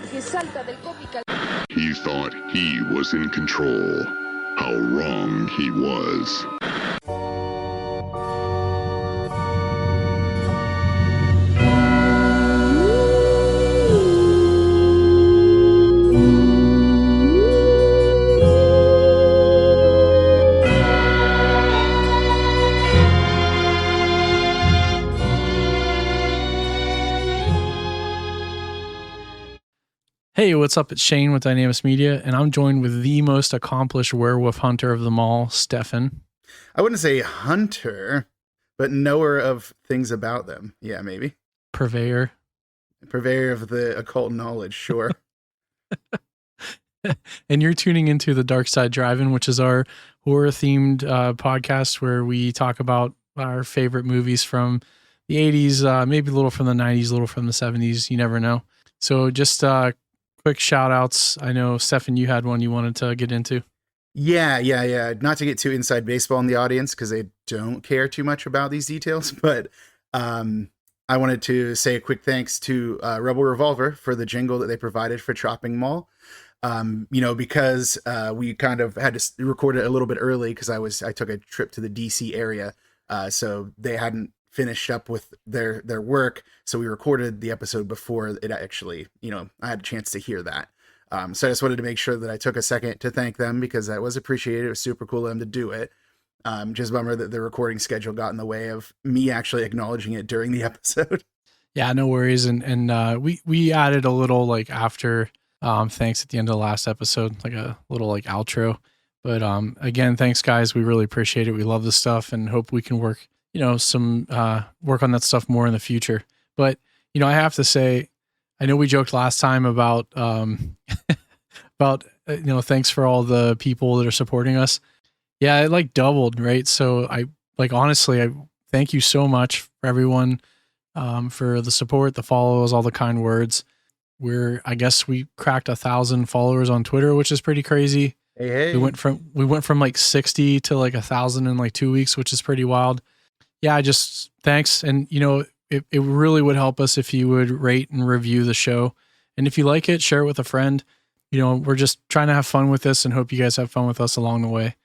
que salta del cómic. He thought he was in control. How wrong he was. Hey, what's up? It's Shane with Dynamis Media, and I'm joined with the most accomplished werewolf hunter of them all, Stefan. I wouldn't say hunter, but knower of things about them. Yeah, maybe. Purveyor. Purveyor of the occult knowledge, sure. And you're tuning into the Dark Side Drive-In, which is our horror-themed podcast where we talk about our favorite movies from the 80s, maybe a little from the 90s, a little from the 70s. You never know. So just quick shout outs. I know, Stefan, you had one you wanted to get into. Yeah. Not to get too inside baseball in the audience because they don't care too much about these details, but I wanted to say a quick thanks to Rebel Revolver for the jingle that they provided for Chopping Mall. Because we kind of had to record it a little bit early because I took a trip to the DC area, so they hadn't finished up with their work, so we recorded the episode before it actually, I had a chance to hear that. So I just wanted to make sure that I took a second to thank them because that was appreciated. It was super cool of them to do it. Just a bummer that the recording schedule got in the way of me actually acknowledging it during the episode. Yeah, no worries. And we added a little after thanks at the end of the last episode, like a little outro. But again, thanks guys. We really appreciate it. We love this stuff and hope we can work some work on that stuff more in the future. But, I have to say, I know we joked last time about, thanks for all the people that are supporting us. Yeah, it doubled, right? So I honestly, I thank you so much for everyone, for the support, the follows, all the kind words. I guess we cracked 1,000 followers on Twitter, which is pretty crazy. Hey. We went from 60 to 1,000 in 2 weeks, which is pretty wild. Yeah, just thanks. And, it really would help us if you would rate and review the show. And if you like it, share it with a friend. We're just trying to have fun with this and hope you guys have fun with us along the way.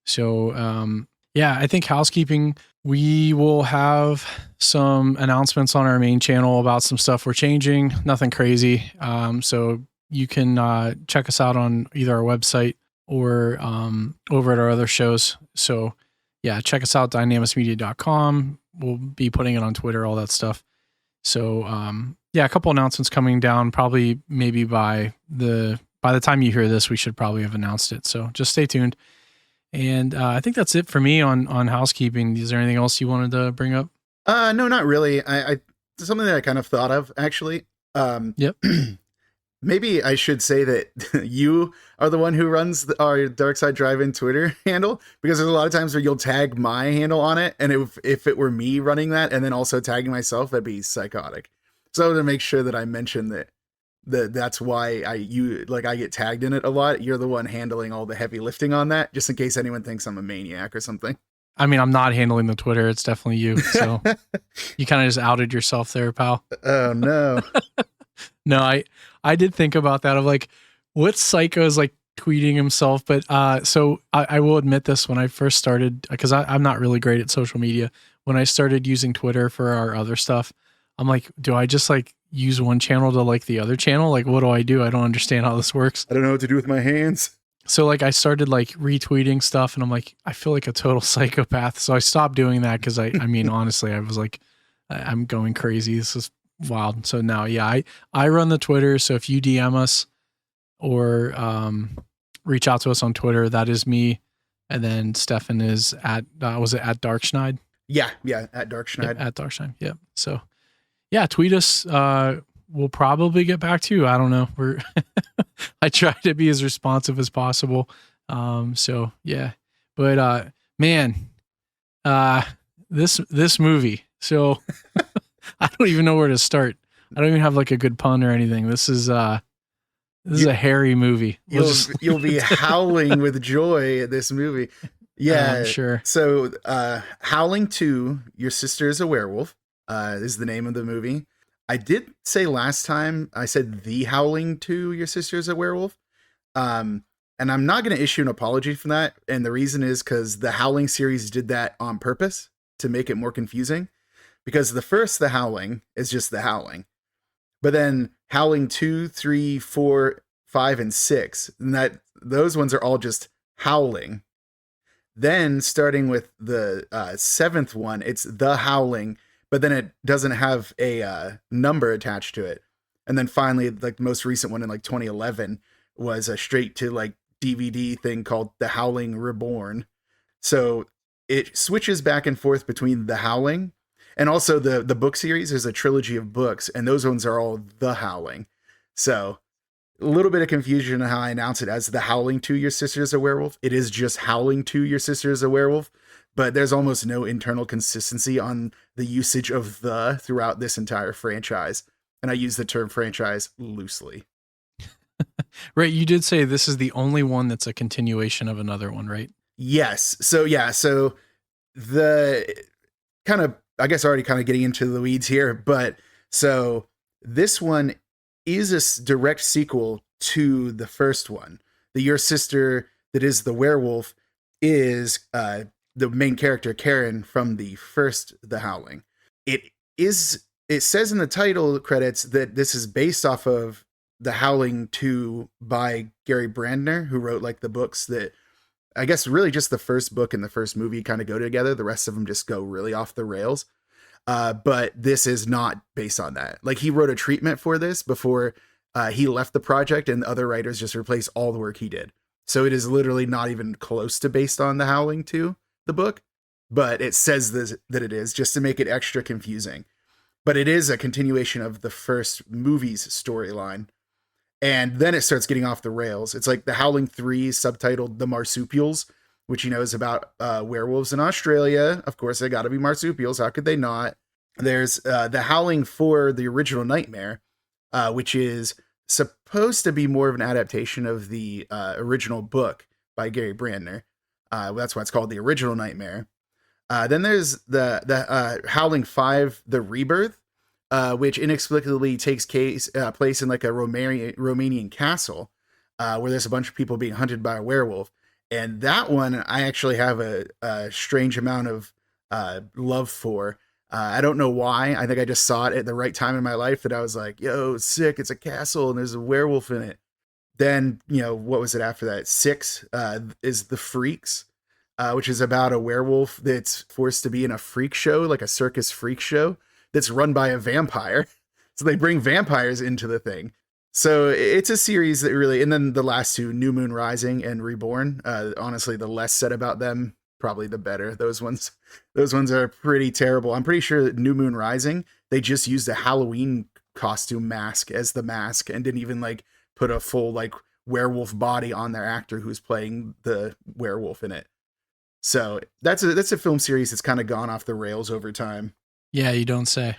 So, I think housekeeping, we will have some announcements on our main channel about some stuff we're changing. Nothing crazy. So you can check us out on either our website or over at our other shows. So, yeah, check us out, dynamismedia.com. We'll be putting it on Twitter, all that stuff. So, a couple announcements coming down. Probably maybe by the time you hear this, we should probably have announced it. So just stay tuned. And I think that's it for me on housekeeping. Is there anything else you wanted to bring up? No, not really. I something that I kind of thought of actually. Yep. Maybe I should say that you are the one who runs our Dark Side Drive-In Twitter handle, because there's a lot of times where you'll tag my handle on it, and if it were me running that and then also tagging myself, that'd be psychotic. So to make sure that I mention that's why I get tagged in it a lot. You're the one handling all the heavy lifting on that, just in case anyone thinks I'm a maniac or something. I mean, I'm not handling the Twitter. It's definitely you. So you kind of just outed yourself there, pal. Oh no. No, I did think about that of what psycho is tweeting himself. But so I will admit this, when I first started, because I'm not really great at social media. When I started using Twitter for our other stuff, I'm like, do I just use one channel to the other channel? What do I do? I don't understand how this works. I don't know what to do with my hands. So I started retweeting stuff, and I'm I feel like a total psychopath. So I stopped doing that because I mean, honestly, I was I'm going crazy. This is wild. So now, yeah, I run the Twitter. So if you DM us or reach out to us on Twitter, that is me. And then Stefan is at, was it at Darkschneid? Yeah, at Darkschneid. At Darkschneid, yeah. So yeah, tweet us. We'll probably get back to you. I don't know. I try to be as responsive as possible. So yeah, but man, this movie. So I don't even know where to start. I don't even have a good pun or anything. This is a hairy movie. You'll be howling with joy at this movie. Yeah, sure. So, Howling 2, Your Sister is a Werewolf, is the name of the movie. I did say last time I said the Howling to Your Sister's a Werewolf. Um, and I'm not going to issue an apology for that. And the reason is because the Howling series did that on purpose to make it more confusing. Because the first The Howling is just The Howling. But then Howling 2, 3, 4, 5, and 6, and those ones are all just Howling. Then starting with the seventh one, it's The Howling, but then it doesn't have a number attached to it. And then finally, like the most recent one in like 2011 was a straight to like DVD thing called The Howling Reborn. So it switches back and forth between The Howling and also the book series. There's a trilogy of books, and those ones are all The Howling. So a little bit of confusion on how I announce it as The Howling to Your Sister's a Werewolf. It is just Howling to Your Sister's a Werewolf, but there's almost no internal consistency on the usage of the throughout this entire franchise. And I use the term franchise loosely. Right. You did say this is the only one that's a continuation of another one, right? Yes. So the kind of, I guess already kind of getting into the weeds here, but so this one is a direct sequel to the first one. The Your Sister that is the werewolf is the main character, Karen, from the first The Howling. It says in the title credits that this is based off of The Howling 2 by Gary Brandner, who wrote like the books that I guess really just the first book and the first movie kind of go together. The rest of them just go really off the rails. But this is not based on that. Like he wrote a treatment for this before he left the project, and the other writers just replaced all the work he did. So it is literally not even close to based on The Howling 2, the book, but it says that it is just to make it extra confusing. But it is a continuation of the first movie's storyline. And then it starts getting off the rails. It's like The Howling 3 subtitled The Marsupials, which is about werewolves in Australia. Of course, they got to be marsupials. How could they not? There's The Howling 4, The Original Nightmare, which is supposed to be more of an adaptation of the original book by Gary Brandner. That's why it's called The Original Nightmare. Then there's the Howling 5, The Rebirth, which inexplicably takes place in like a Romanian castle, where there's a bunch of people being hunted by a werewolf. And that one I actually have a strange amount of love for. I don't know why. I think I just saw it at the right time in my life that I was like, yo, it's sick. It's a castle and there's a werewolf in it. Then, what was it after that? 6 is The Freaks, which is about a werewolf that's forced to be in a freak show, like a circus freak show that's run by a vampire. So they bring vampires into the thing. So it's a series that really, and then the last 2, New Moon Rising and Reborn. Honestly, the less said about them, probably the better. Those ones are pretty terrible. I'm pretty sure that New Moon Rising, they just used a Halloween costume mask as the mask and didn't even like put a full like werewolf body on their actor who's playing the werewolf in it. So that's a film series that's kind of gone off the rails over time. Yeah, you don't say.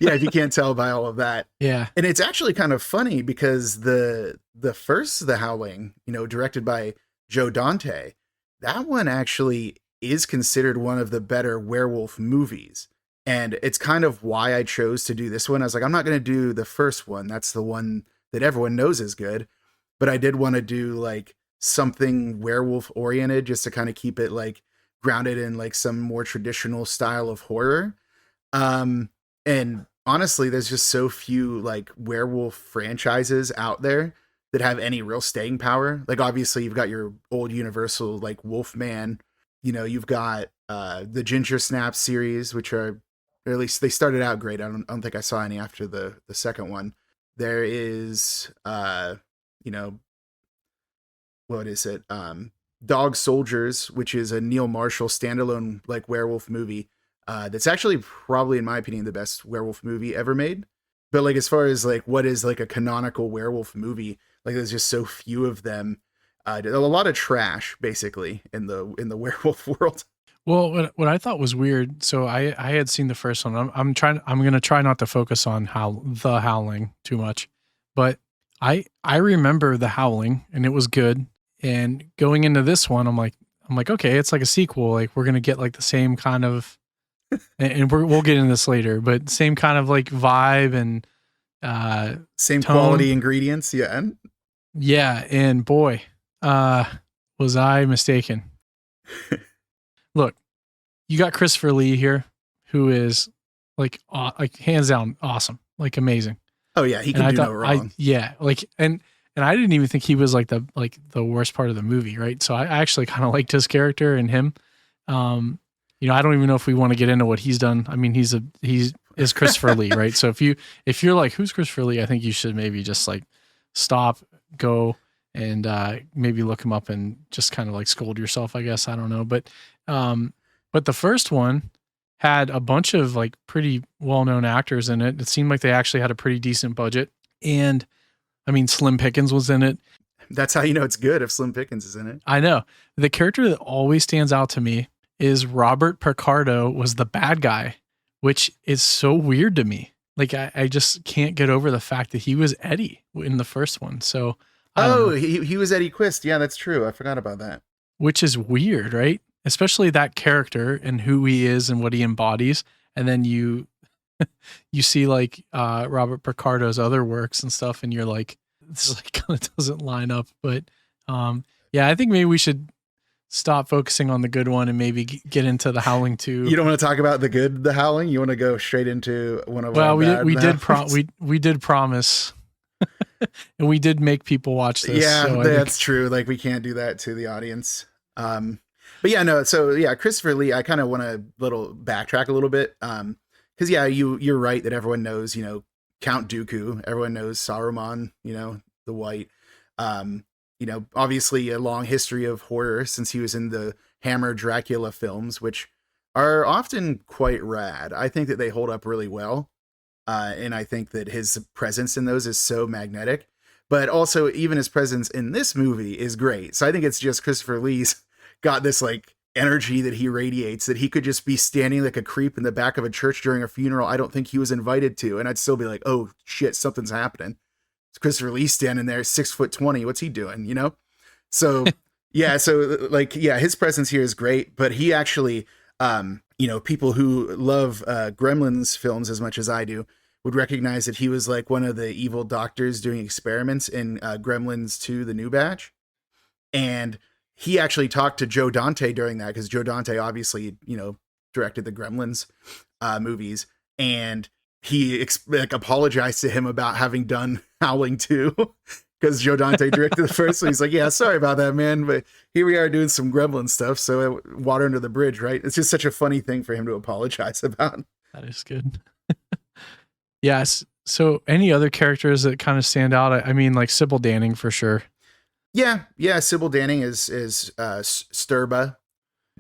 Yeah, if you can't tell by all of that. Yeah. And it's actually kind of funny because the first The Howling, directed by Joe Dante, that one actually is considered one of the better werewolf movies. And it's kind of why I chose to do this one. I was like, I'm not going to do the first one. That's the one that everyone knows is good. But I did want to do like something werewolf oriented just to kind of keep it like grounded in like some more traditional style of horror. And honestly, there's just so few like werewolf franchises out there that have any real staying power. Like obviously you've got your old Universal like Wolfman, you've got the Ginger Snaps series, which are, or at least they started out great. I don't think I saw any after the second one. There is what is it? Dog Soldiers, which is a Neil Marshall standalone like werewolf movie. That's actually probably, in my opinion, the best werewolf movie ever made. But like as far as like what is like a canonical werewolf movie, like there's just so few of them. A lot of trash basically in the werewolf world. Well, what I thought was weird. So I had seen the first one. I'm going to try not to focus on The Howling too much, but I remember The Howling and it was good. And going into this one, I'm like, okay, it's like a sequel. Like we're going to get like the same kind of and we'll get into this later, but same kind of like vibe and Same tone. quality ingredients. Yeah. Yeah, and boy, was I mistaken. Look, you got Christopher Lee here, who is like hands down awesome, like amazing. Oh yeah, he can do no wrong. And I didn't even think he was like the worst part of the movie, right? So I actually kind of liked his character and him. I don't even know if we want to get into what he's done. I mean, he's Christopher Lee, right? So if you're like, who's Christopher Lee? I think you should maybe just like stop, go, and maybe look him up and just kind of like scold yourself, I guess. I don't know. But the first one had a bunch of like pretty well-known actors in it. It seemed like they actually had a pretty decent budget. And I mean, Slim Pickens was in it. That's how you know it's good if Slim Pickens is in it. I know. The character that always stands out to me is Robert Picardo was the bad guy, which is so weird to me. Like I just can't get over the fact that he was Eddie in the first one. So he was Eddie Quist. Yeah, that's true. I forgot about that. Which is weird, right? Especially that character and who he is and what he embodies. And then you see like Robert Picardo's other works and stuff, and you're like, this like kind of doesn't line up. But yeah, I think maybe we should stop focusing on the good one and maybe get into the Howling 2. You don't want to talk about the Howling? You want to go straight into one of our we did promise. And we did make people watch this. Yeah, so that's true. Like we can't do that to the audience. But yeah, no. So yeah, Christopher Lee, I kind of want to backtrack a little bit. Cause yeah, you're right that everyone knows, Count Dooku, everyone knows Saruman, the White, obviously a long history of horror since he was in the Hammer Dracula films, which are often quite rad. I think that they hold up really well. And I think that his presence in those is so magnetic, but also even his presence in this movie is great. So I think it's just Christopher Lee's got this like energy that he radiates, that he could just be standing like a creep in the back of a church during a funeral I don't think he was invited to, and I'd still be like, oh shit, something's happening. It's Christopher Lee standing there, 6'20". What's he doing? So yeah, so like yeah, his presence here is great, but he actually people who love Gremlins films as much as I do would recognize that he was like one of the evil doctors doing experiments in Gremlins 2, the new batch. And he actually talked to Joe Dante during that, because Joe Dante obviously, directed the Gremlins movies. And he apologized to him about having done Howling 2, because Joe Dante directed the first one. He's like, yeah, sorry about that, man. But here we are doing some Gremlin stuff. So water under the bridge, right? It's just such a funny thing for him to apologize about. That is good. Yes. So any other characters that kind of stand out? I mean, like Sybil Danning for sure. Yeah. Sybil Danning is Sturba.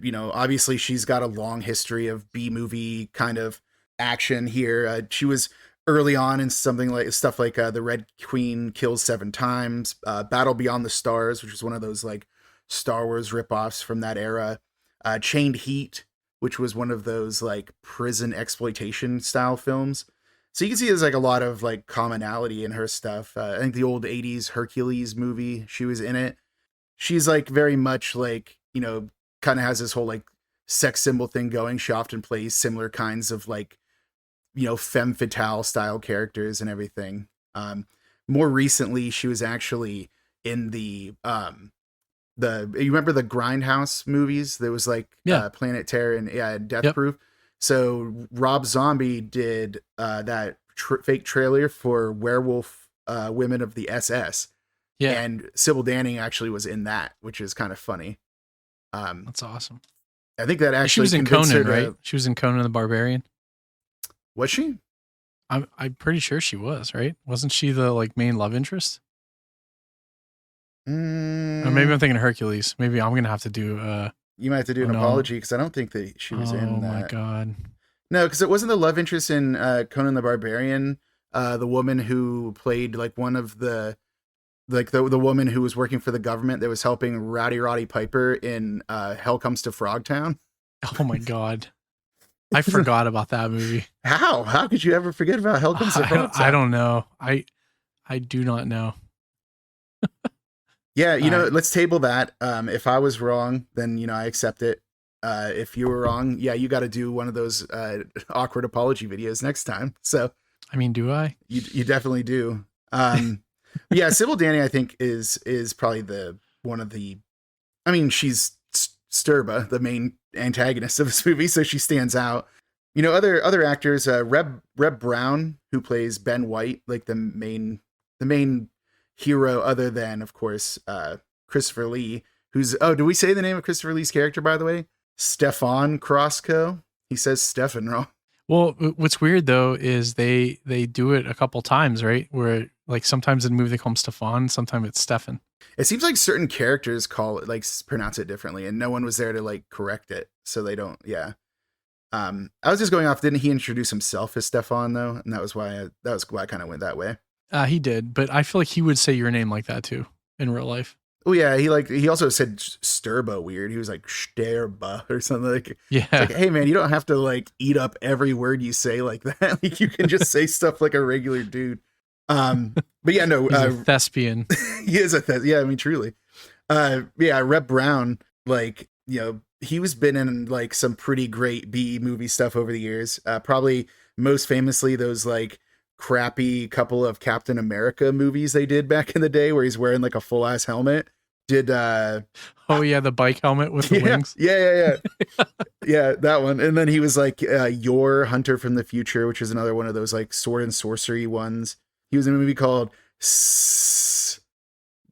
Obviously she's got a long history of B-movie kind of action here. She was early on in something like stuff like The Red Queen Kills 7 Times, Battle Beyond the Stars, which was one of those like Star Wars ripoffs from that era. Chained Heat, which was one of those like prison exploitation style films. So you can see there's like a lot of like commonality in her stuff. I think the old 80s Hercules movie, she was in it. She's like very much like, kind of has this whole like sex symbol thing going. She often plays similar kinds of like, femme fatale style characters and everything. More recently, she was actually in the you remember the Grindhouse movies? There was like Planet Terror and Death Proof. So Rob Zombie did that fake trailer for Werewolf Women of the SS. Yeah. And Sybil Danning actually was in that, which is kind of funny. That's awesome. I think that actually she was in Conan, right? She was in Conan the Barbarian. Was she? I'm pretty sure she was, right? Wasn't she the like main love interest? Or maybe I'm thinking of Hercules. Maybe I'm gonna have to do you might have to do an apology, because I don't think that she was in that. Oh my god. No, because it wasn't the love interest in Conan the Barbarian. The woman who played like one of the woman who was working for the government that was helping Rowdy Roddy Piper in Hell Comes to Frogtown. Oh my god. I forgot about that movie. How? How could you ever forget about Hell Comes to Frogtown? I don't know. I do not know. Yeah, let's table that. If I was wrong, then I accept it. if you were wrong, yeah, you got to do one of those awkward apology videos next time. So I mean, do I? you definitely do. Yeah, Sybil Danny, I think is probably one of the. I mean, she's Sturba, the main antagonist of this movie, so she stands out. You know, other actors, Reb Brown, who plays Ben White, like the main hero, other than of course Christopher Lee, who's do we say the name of Christopher Lee's character, by the way? Stefan Krosko. He says Stefan wrong. Well, what's weird though is they do it a couple times, right? Where like sometimes in the movie they call him Stefan, sometimes it's Stefan. It seems like certain characters call it, like, pronounce it differently, and no one was there to like correct it, so they don't. Yeah. I was just going off. Didn't he introduce himself as Stefan though? And that was why I kind of went that way. He did, but I feel like he would say your name like that too in real life. Oh yeah, he also said Sturba weird. He was like Sterba or something like. Yeah. It's like, hey man, you don't have to like eat up every word you say like that. Like you can just say stuff like a regular dude. But yeah, no, he's a thespian. He is yeah, I mean truly. Yeah, Reb Brown, like, you know, he was been in like some pretty great B movie stuff over the years. Probably most famously those like crappy couple of Captain America movies they did back in the day where he's wearing like a full ass helmet. Did oh yeah, the bike helmet with the wings. Yeah. Yeah, that one. And then he was like Your Hunter from the Future, which is another one of those like sword and sorcery ones. He was in a movie called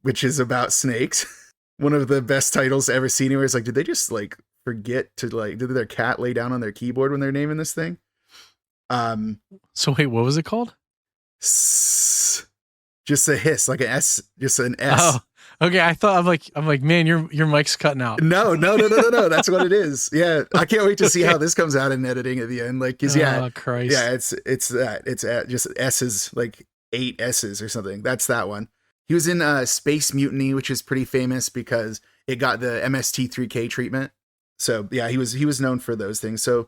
which is about snakes. One of the best titles ever seen. Where it's like, did they just like forget to like, did their cat lay down on their keyboard when they're naming this thing? So wait, what was it called? Just a hiss, like an S, just an S. Oh, okay. I'm like, man, your mic's cutting out. No. That's what it is. Yeah, I can't wait to see how this comes out in editing at the end. Like, cause yeah, Christ. Yeah, it's that. It's just S's, like 8 S's or something. That's that one. He was in Space Mutiny, which is pretty famous because it got the MST3K treatment. So yeah, he was known for those things. So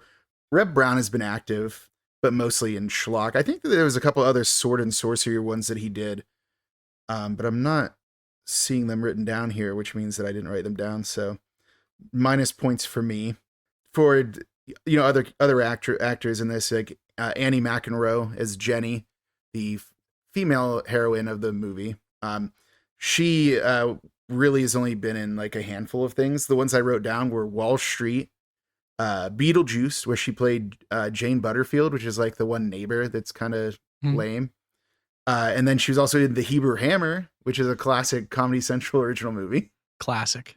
Reb Brown has been active, but mostly in schlock. I think that there was a couple other sword and sorcery ones that he did, but I'm not seeing them written down here, which means that I didn't write them down. So minus points for me. For, you know, other actors in this, like Annie McEnroe as Jenny, the female heroine of the movie. She really has only been in like a handful of things. The ones I wrote down were Wall Street, Beetlejuice, where she played Jane Butterfield, which is like the one neighbor that's kind of lame. And then she was also in The Hebrew Hammer, which is a classic Comedy Central original movie. Classic.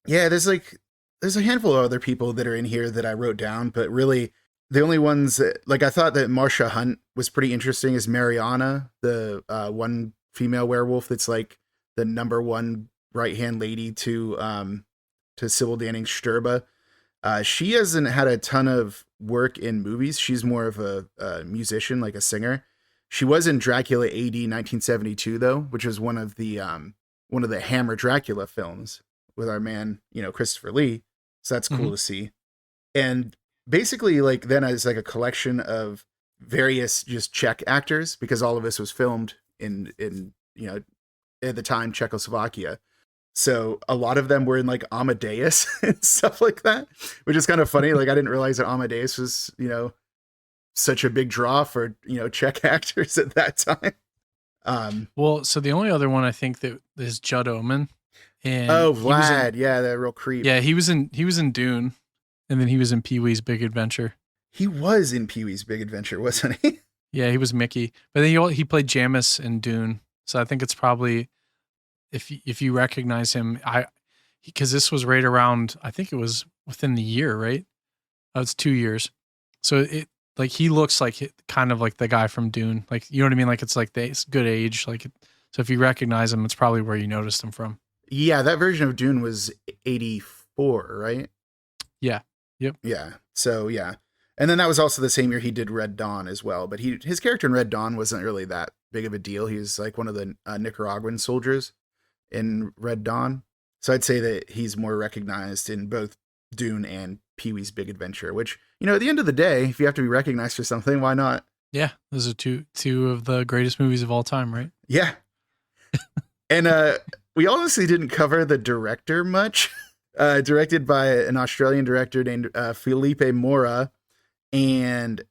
Yeah, there's a handful of other people that are in here that I wrote down, but really the only ones that, like, I thought that Marsha Hunt was pretty interesting is Mariana, the one female werewolf that's like the number one right-hand lady to Sybil Danning's Sturba. She hasn't had a ton of work in movies. She's more of a musician, like a singer. She was in Dracula AD 1972 though, which was one of the Hammer Dracula films with our man, you know, Christopher Lee. So that's cool to see. And basically, like, then as like a collection of various just Czech actors, because all of this was filmed in you know, at the time, Czechoslovakia. So a lot of them were in like Amadeus and stuff like that, which is kind of funny. Like, I didn't realize that Amadeus was, you know, such a big draw for, you know, Czech actors at that time. Well, so the only other one I think that is Judd Omen. And Vlad, yeah, that real creep. Yeah, he was in Dune, and then he was in Pee-wee's Big Adventure. He was in Pee-wee's Big Adventure, wasn't he? Yeah, he was Mickey, but then he played Jamis in Dune. So I think it's probably, if you recognize him, because this was right around, I think it was within the year, right? Oh, it's 2 years. So it, like, he looks like kind of like the guy from Dune. Like, you know what I mean? Like, it's like it's good age. Like, so if you recognize him, it's probably where you noticed him from. Yeah, that version of Dune was 84, right? Yeah. Yep. Yeah. So yeah. And then that was also the same year he did Red Dawn as well. But his character in Red Dawn wasn't really that big of a deal. He was like one of the Nicaraguan soldiers in Red Dawn. So I'd say that he's more recognized in both Dune and Pee-wee's Big Adventure, which, you know, at the end of the day, if you have to be recognized for something, why not? Yeah. Those are two of the greatest movies of all time, right? Yeah. And we honestly didn't cover the director much. directed by an Australian director named Felipe Mora, and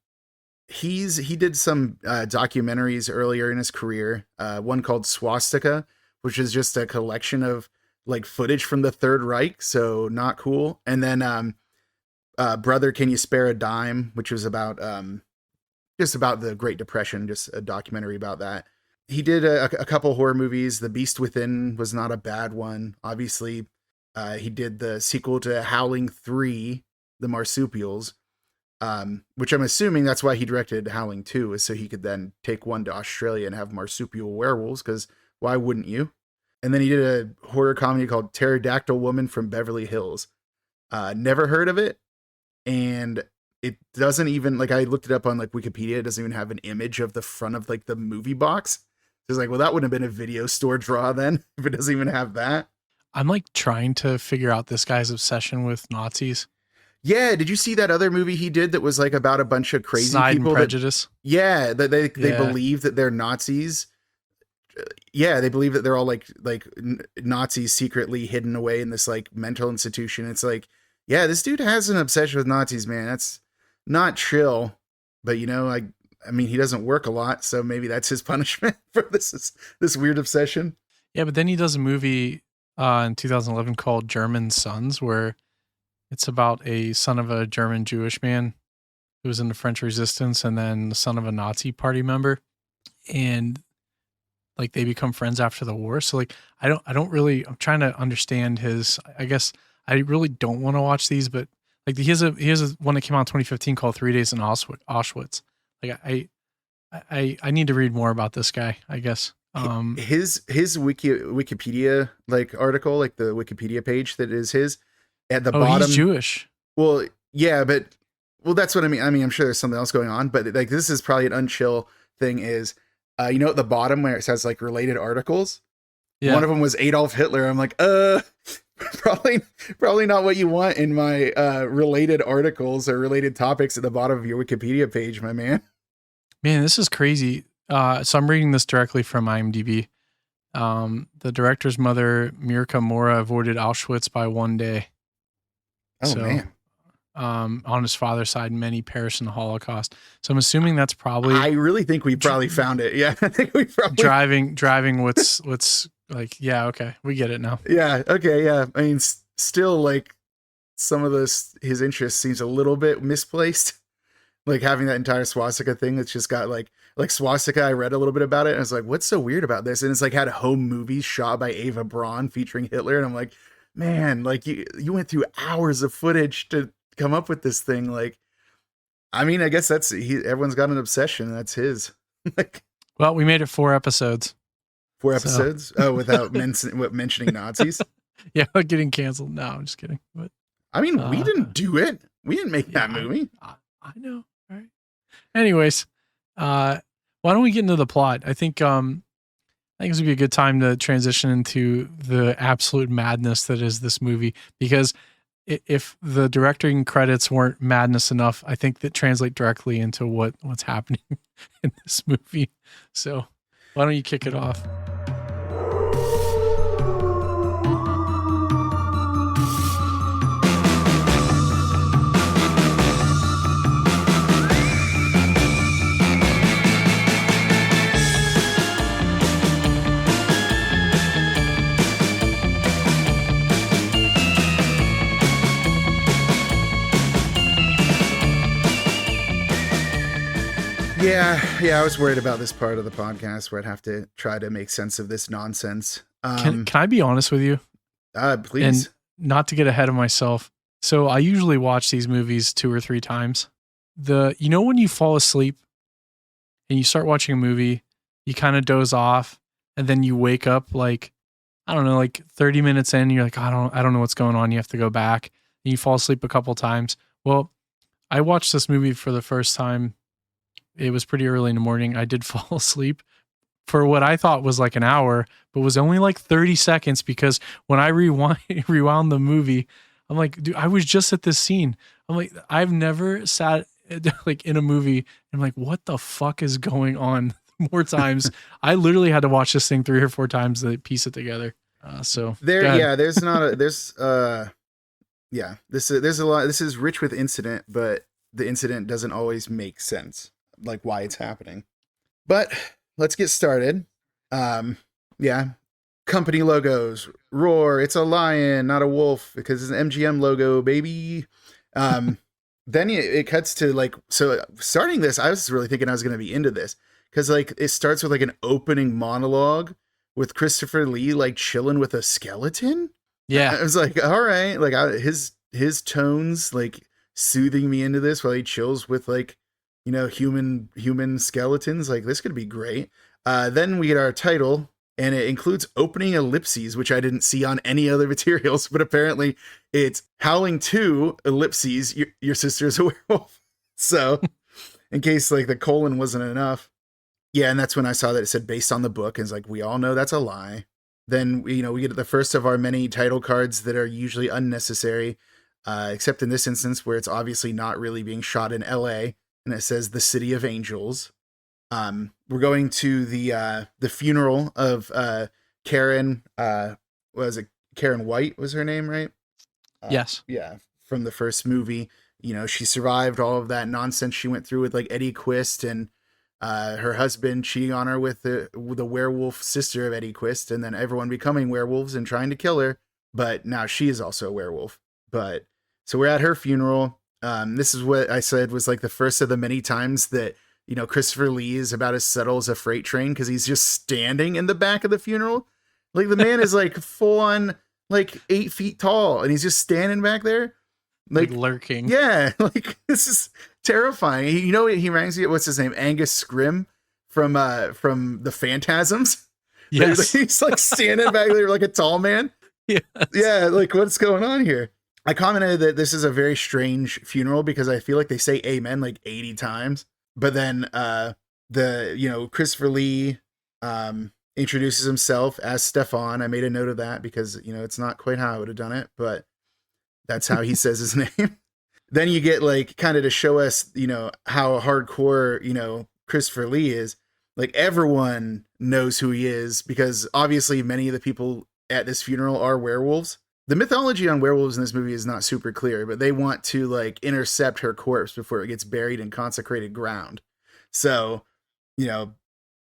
he did some documentaries earlier in his career. One called Swastika, which is just a collection of like footage from the Third Reich, so not cool. And then Brother, Can You Spare a Dime, which was about just about the Great Depression, just a documentary about that. He did a couple horror movies. The Beast Within was not a bad one. Obviously, he did the sequel to Howling 3, The Marsupials, which I'm assuming that's why he directed Howling 2, is so he could then take one to Australia and have marsupial werewolves, because why wouldn't you? And then he did a horror comedy called Pterodactyl Woman from Beverly Hills. Never heard of it. And it doesn't even, like, I looked it up on like Wikipedia. It doesn't even have an image of the front of like the movie box. So it's like, well, that wouldn't have been a video store draw then, if it doesn't even have that. I'm like trying to figure out this guy's obsession with Nazis. Yeah, did you see that other movie he did that was like about a bunch of crazy Snide people? and Prejudice. That they believe that they're Nazis. Yeah, they believe that they're all like Nazis secretly hidden away in this like mental institution. It's like, yeah, this dude has an obsession with Nazis, man. That's not chill. But you know, I mean, he doesn't work a lot, so maybe that's his punishment for this weird obsession. Yeah, but then he does a movie in 2011 called German Sons, where it's about a son of a German Jewish man who was in the French Resistance, and then the son of a Nazi party member, and like they become friends after the war. So like I don't really, I'm trying to understand his, I guess I really don't want to watch these, but like he has a one that came out in 2015 called 3 Days in Auschwitz. Like I need to read more about this guy, I guess. His Wikipedia like article, like the Wikipedia page that is his, at the bottom. He's Jewish. Well, yeah, but that's what I mean. I mean, I'm sure there's something else going on, but like this is probably an unchill thing. Is you know, at the bottom where it says like related articles, one of them was Adolf Hitler. I'm like, probably not what you want in my related articles or related topics at the bottom of your Wikipedia page, my man. Man, this is crazy. So I'm reading this directly from IMDb. The director's mother, Mirka Mora, avoided Auschwitz by 1 day. Oh, so, man. On his father's side, many perished in the Holocaust. So I'm assuming that's probably. I really think we probably found it. Yeah, I think we probably driving. What's like? Yeah, okay, we get it now. Yeah, okay, yeah. I mean, still, like some of his interest seems a little bit misplaced. Like having that entire swastika thing that's just got like swastika. I read a little bit about it and I was like, what's so weird about this? And it's like had home movies shot by Ava Braun featuring Hitler, and I'm like, man, like you went through hours of footage to come up with this thing. Like, I mean, I guess everyone's got an obsession. That's his. Like, well, we made it 4 episodes. 4 episodes? So. Oh, without mentioning Nazis? Yeah, getting canceled. No, I'm just kidding. But I mean, we didn't do it. We didn't make that movie. I know. All right. Anyways, why don't we get into the plot? I think this would be a good time to transition into the absolute madness that is this movie, because if the directing credits weren't madness enough, I think that translate directly into what's happening in this movie. So why don't you kick it off? Yeah, I was worried about this part of the podcast where I'd have to try to make sense of this nonsense. Can I be honest with you? Please. And not to get ahead of myself. So I usually watch these movies 2 or 3 times. You know when you fall asleep and you start watching a movie, you kind of doze off, and then you wake up like, I don't know, like 30 minutes in, you're like, I don't know what's going on. You have to go back, and you fall asleep a couple times. Well, I watched this movie for the first time. It was pretty early in the morning. I did fall asleep for what I thought was like an hour, but was only like 30 seconds, because when I rewound the movie, I'm like, dude, I was just at this scene. I'm like, I've never sat like in a movie and I'm like, what the fuck is going on more times? I literally had to watch this thing 3 or 4 times to piece it together. So there's Yeah, there's a lot. This is rich with incident, but the incident doesn't always make sense, like why it's happening. But let's get started. Um, yeah, company logos. Roar, it's a lion, not a wolf, because it's an MGM logo, baby. Um, then it cuts to like, so starting this, I was really thinking I was going to be into this because like it starts with like an opening monologue with Christopher Lee like chilling with a skeleton. Yeah. I was like, all right, like his tones like soothing me into this while he chills with like, you know, human skeletons. Like this could be great. Then we get our title, and it includes opening ellipses, which I didn't see on any other materials, but apparently it's Howling 2 ellipses. Your sister's a werewolf. So, in case like the colon wasn't enough, yeah, and that's when I saw that it said based on the book, and it's like we all know that's a lie. Then we get the first of our many title cards that are usually unnecessary, except in this instance where it's obviously not really being shot in L.A. and it says the City of Angels. We're going to the funeral of Karen. Was it Karen White? Was her name, right? Yes. Yeah, from the first movie. You know, she survived all of that nonsense she went through with like Eddie Quist and her husband cheating on her with the werewolf sister of Eddie Quist, and then everyone becoming werewolves and trying to kill her. But now she is also a werewolf. But so we're at her funeral. This is what I said was like the first of the many times that, you know, Christopher Lee is about as subtle as a freight train because he's just standing in the back of the funeral. Like the man is like full on like 8 feet tall and he's just standing back there. Like lurking. Yeah. Like this is terrifying. You know, he reminds me of what's his name? Angus Scrim from the Phantasms. Yes. He's like standing back there like a tall man. Yes. Yeah. Like what's going on here? I commented that this is a very strange funeral because I feel like they say amen like 80 times. But then Christopher Lee introduces himself as Stefan. I made a note of that because, you know, it's not quite how I would have done it, but that's how he says his name. Then you get like kind of to show us, you know, how hardcore, you know, Christopher Lee is. Like everyone knows who he is because obviously many of the people at this funeral are werewolves. The mythology on werewolves in this movie is not super clear, but they want to like intercept her corpse before it gets buried in consecrated ground. So, you know,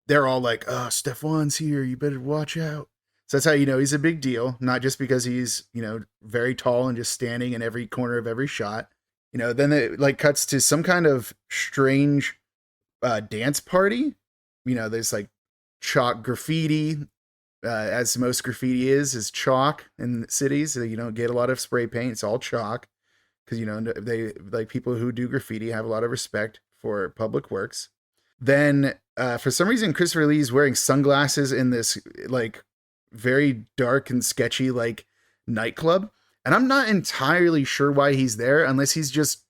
they're all like, oh, Stefan's here. You better watch out. So that's how you know he's a big deal, not just because he's, you know, very tall and just standing in every corner of every shot. You know, then it like cuts to some kind of strange dance party. You know, there's like chalk graffiti. As most graffiti is chalk in cities. So you don't get a lot of spray paint. It's all chalk because, you know, they like people who do graffiti have a lot of respect for public works. Then for some reason, Christopher Lee is wearing sunglasses in this like very dark and sketchy like nightclub. And I'm not entirely sure why he's there unless he's just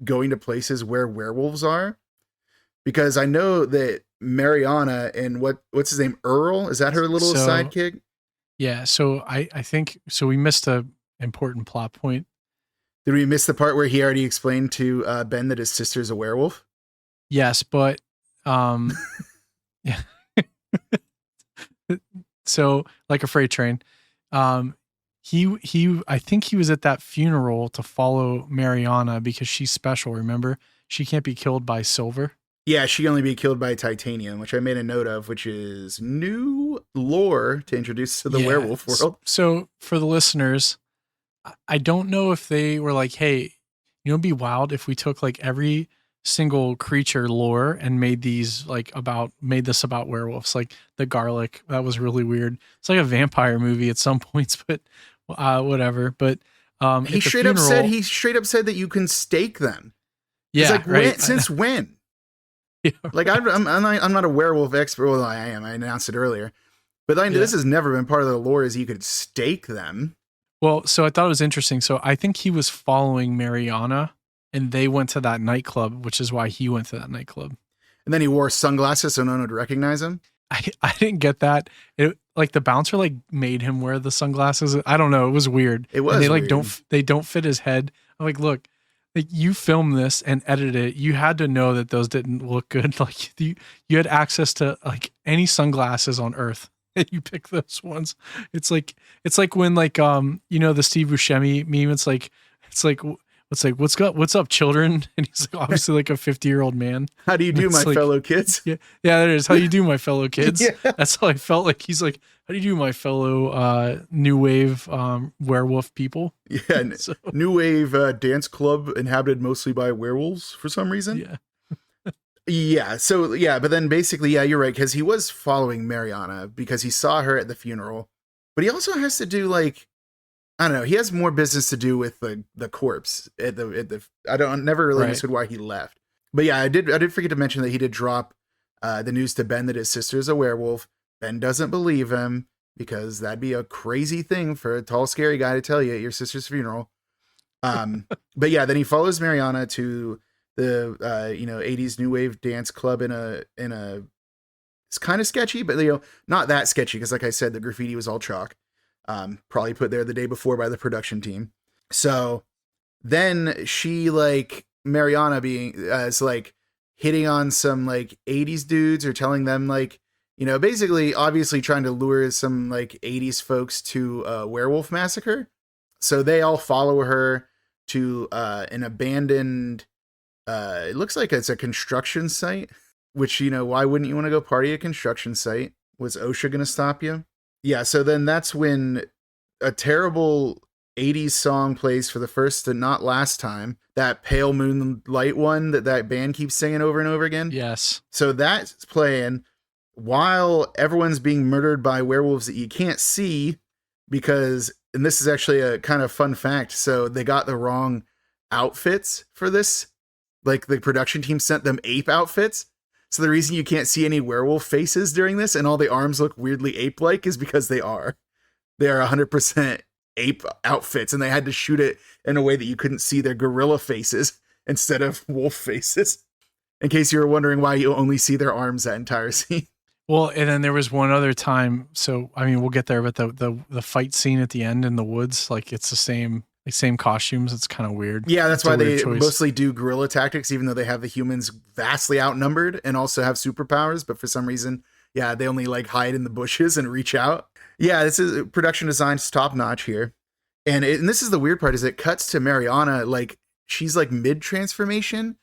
going to places where werewolves are. Because I know that Mariana and what's his name? Earl? Is that her little sidekick? Yeah. So I think, so we missed a important plot point. Did we miss the part where he already explained to Ben that his sister's a werewolf? Yes, but yeah. So like a freight train. He I think he was at that funeral to follow Mariana because she's special, remember? She can't be killed by silver. Yeah, she can only be killed by titanium, which I made a note of, which is new lore to introduce to the werewolf world. So for the listeners, I don't know if they were like, hey, you know, it'd be wild if we took like every single creature lore and made this about werewolves, like the garlic. That was really weird. It's like a vampire movie at some points, but whatever. But he straight up said that you can stake them. Yeah, it's like, right. Since when? Yeah, like right. I'm not a werewolf expert. Well, I am. I announced it earlier, but this has never been part of the lore. Is you could stake them. Well, so I thought it was interesting. So I think he was following Mariana, and they went to that nightclub, which is why he went to that nightclub. And then he wore sunglasses so no one would recognize him. I didn't get that. It like the bouncer like made him wear the sunglasses. I don't know. It was weird. It was. And they weird. don't fit his head. I'm like, look. Like you filmed this and edited it, you had to know that those didn't look good. Like you had access to like any sunglasses on earth and you pick those ones. It's like when like, you know, the Steve Buscemi meme, it's like It's like, what's up, children? And he's like obviously like a 50-year-old man. How do you do, my like, fellow kids? Yeah, that is how you do, my fellow kids. Yeah. That's how I felt. Like he's like, how do you do, my fellow new wave werewolf people? Yeah, So, new wave dance club inhabited mostly by werewolves for some reason. yeah. Yeah. So yeah, but then basically, yeah, you're right, because he was following Mariana because he saw her at the funeral, but he also has to do like, I don't know, he has more business to do with the corpse at the I never really understood why he left. But yeah, I did forget to mention that he did drop the news to Ben that his sister is a werewolf. Ben doesn't believe him because that'd be a crazy thing for a tall, scary guy to tell you at your sister's funeral. But yeah, then he follows Mariana to the 80s new wave dance club in a it's kind of sketchy, but not that sketchy because like I said, the graffiti was all chalk. Probably put there the day before by the production team. So then she like Mariana being is like hitting on some like 80s dudes or telling them like, basically obviously trying to lure some like 80s folks to a werewolf massacre. So they all follow her to an abandoned it looks like it's a construction site, which, why wouldn't you want to go party at a construction site? Was OSHA going to stop you? Yeah, so then that's when a terrible 80s song plays for the first and not last time. That Pale Moonlight one that band keeps singing over and over again. Yes. So that's playing while everyone's being murdered by werewolves that you can't see because, and this is actually a kind of fun fact, so they got the wrong outfits for this. Like the production team sent them ape outfits. So the reason you can't see any werewolf faces during this and all the arms look weirdly ape-like is because they are 100% ape outfits, and they had to shoot it in a way that you couldn't see their gorilla faces instead of wolf faces. In case you were wondering why you only see their arms that entire scene. Well, and then there was one other time. So, I mean, we'll get there, but the fight scene at the end in the woods, like it's the same costumes. It's kind of weird. Yeah, that's why they mostly do guerrilla tactics, even though they have the humans vastly outnumbered and also have superpowers. But for some reason, yeah, they only like hide in the bushes and reach out. Yeah, this is production design's top notch here. And this is the weird part is it cuts to Mariana, like she's like mid transformation,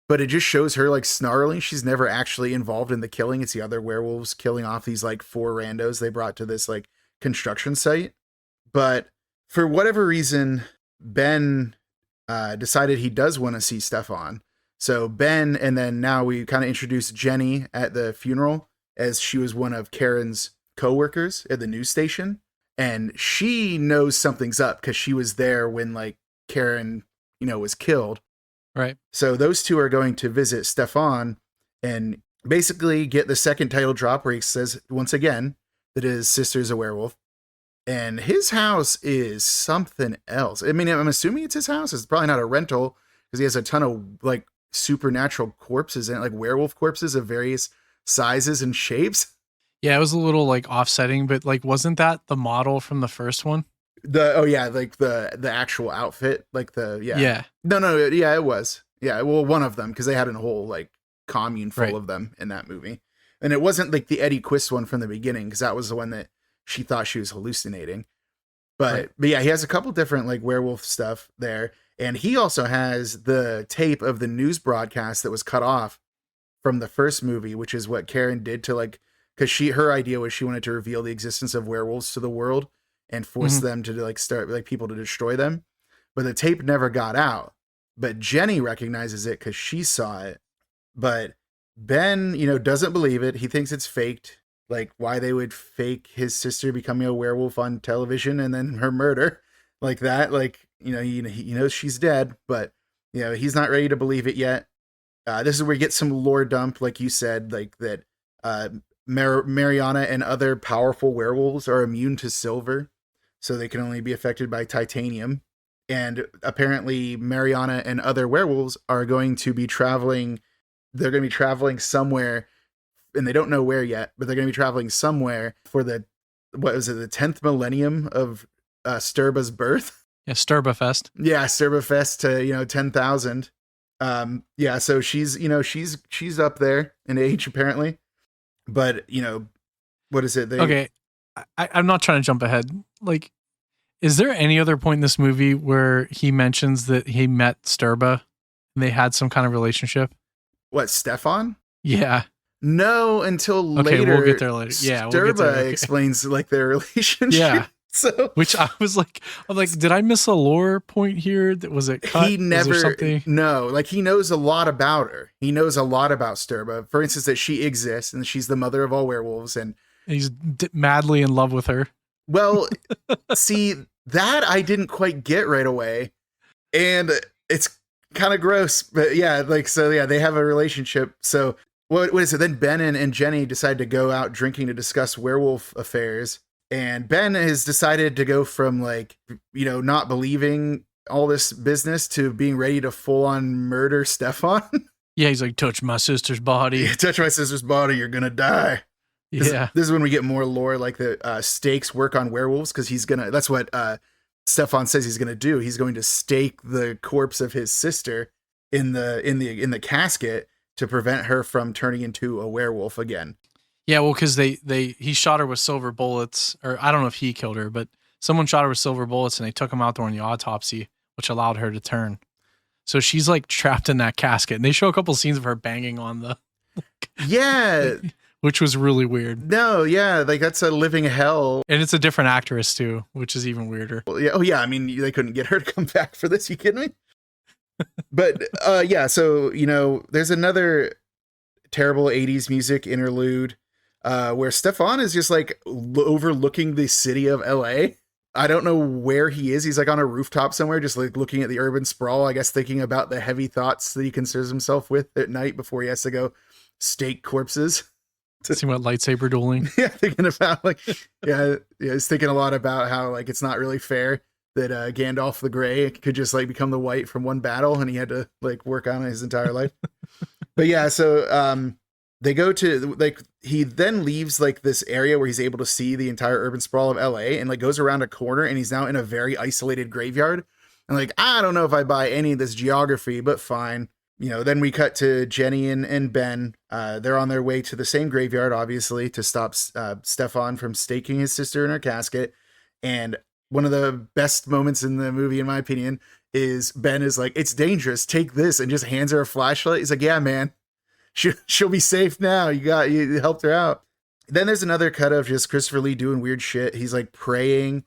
but it just shows her like snarling. She's never actually involved in the killing. It's the other werewolves killing off these like 4 randos they brought to this like construction site. But for whatever reason, Ben decided he does want to see Stefan. So Ben, and then now we kind of introduced Jenny at the funeral as she was one of Karen's co-workers at the news station. And she knows something's up because she was there when like Karen, was killed. Right. So those two are going to visit Stefan and basically get the second title drop where he says once again that his sister's a werewolf. And his house is something else. I mean, I'm assuming it's his house. It's probably not a rental because he has a ton of like supernatural corpses and like werewolf corpses of various sizes and shapes. Yeah, it was a little like offsetting, but like, wasn't that the model from the first one? Like the actual outfit, like yeah. No, yeah, it was. Yeah, well, one of them because they had a whole like commune full of them in that movie, and it wasn't like the Eddie Quist one from the beginning because that was the one that she thought she was hallucinating. But yeah, he has a couple different like werewolf stuff there, and he also has the tape of the news broadcast that was cut off from the first movie, which is what Karen did to like. Because her idea was she wanted to reveal the existence of werewolves to the world and force them to like start like people to destroy them. But the tape never got out. But Jenny recognizes it because she saw it. But Ben, doesn't believe it. He thinks it's faked. Like why they would fake his sister becoming a werewolf on television and then her murder like that. Like, he knows she's dead, but he's not ready to believe it yet. This is where you get some lore dump, like you said, like that. Mariana and other powerful werewolves are immune to silver, so they can only be affected by titanium. And apparently Mariana and other werewolves are going to be traveling. They're going to be traveling somewhere, and they don't know where yet, but they're going to be traveling somewhere for the 10th millennium of Sturba's birth. Yeah, Sturba Fest. Yeah, Sturba Fest to 10,000. Yeah, so she's up there in age apparently. But, what is it? Okay, I'm not trying to jump ahead. Like, Is there any other point in this movie where he mentions that he met Sturba and they had some kind of relationship? What, Stefan? Yeah. No, until Okay, later. we'll get there later. Yeah, we'll get there. Sturba Okay. explains like their relationship. Yeah. So Which I'm like, did I miss a lore point here? Was it cut? he never, Was there something? no, like he knows a lot about her. He knows a lot about Sturba. For instance, that she exists and she's the mother of all werewolves. And He's madly in love with her. well, see, that I didn't quite get right away. And it's kind of gross, but yeah, like, so yeah, they have a relationship. So what is it? Then Ben and Jenny decide to go out drinking to discuss werewolf affairs. And Ben has decided to go from like, you know, not believing all this business to being ready to full on murder Stefan. Yeah, he's like, touch my sister's body. You touch my sister's body, you're going to die. Yeah. This is when we get more lore, like the stakes work on werewolves. Cause that's what Stefan says he's going to do. He's going to stake the corpse of his sister in the casket to prevent her from turning into a werewolf again. Yeah, well, because he shot her with silver bullets, or I don't know if he killed her, but someone shot her with silver bullets and they took him out during the autopsy, which allowed her to turn. So she's like trapped in that casket. And they show a couple scenes of her banging on the Yeah. which was really weird. No, yeah, like that's a living hell. And it's a different actress too, which is even weirder. Well, yeah, oh yeah, I mean they couldn't get her to come back for this. You kidding me? But yeah, so you know, there's another terrible 80s music interlude where Stefan is just like overlooking the city of LA. I don't know where he is. He's like on a rooftop somewhere, just like looking at the urban sprawl, I guess thinking about the heavy thoughts that he concerns himself with at night before he has to go stake corpses. See what lightsaber dueling. Yeah, thinking about like, yeah, he's thinking a lot about how like it's not really fair that Gandalf the Grey could just like become the White from one battle, and he had to like work on it his entire life. But yeah, so they go to like he then leaves like this area where he's able to see the entire urban sprawl of LA, and like goes around a corner, and he's now in a very isolated graveyard. And like I don't know if I buy any of this geography, but fine. You know, then we cut to Jenny and Ben. They're on their way to the same graveyard, obviously, to stop Stefan from staking his sister in her casket. And one of the best moments in the movie, in my opinion, is Ben is like, "It's dangerous. Take this," and just hands her a flashlight. He's like, "Yeah, man, she'll be safe now. You helped her out." Then there's another cut of just Christopher Lee doing weird shit. He's like praying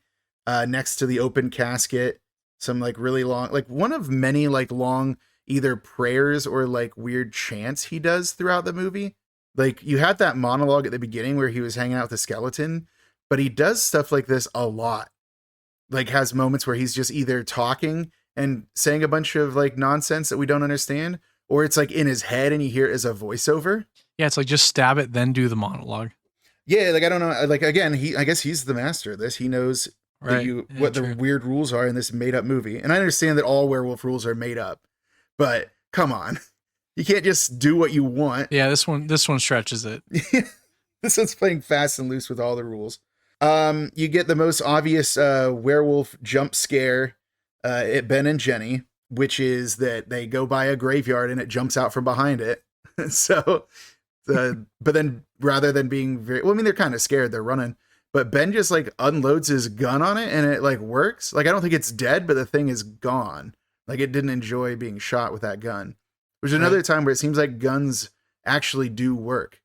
next to the open casket. Some like really long, like one of many like long either prayers or like weird chants he does throughout the movie. Like you had that monologue at the beginning where he was hanging out with the skeleton, but he does stuff like this a lot. Like has moments where he's just either talking and saying a bunch of like nonsense that we don't understand, or it's like in his head and you hear it as a voiceover. Yeah, it's like just stab it, then do the monologue. Yeah, like I don't know. Like again, I guess he's the master of this. He knows Right. what the weird rules are in this made up movie. And I understand that all werewolf rules are made up. But come on, you can't just do what you want. Yeah, this one stretches it. This one's playing fast and loose with all the rules. You get the most obvious werewolf jump scare at Ben and Jenny, which is that they go by a graveyard and it jumps out from behind it. So, but then rather than being I mean, they're kind of scared, they're running. But Ben just like unloads his gun on it and it like works. Like I don't think it's dead, but the thing is gone. Like it didn't enjoy being shot with that gun. Which is another time where it seems like guns actually do work.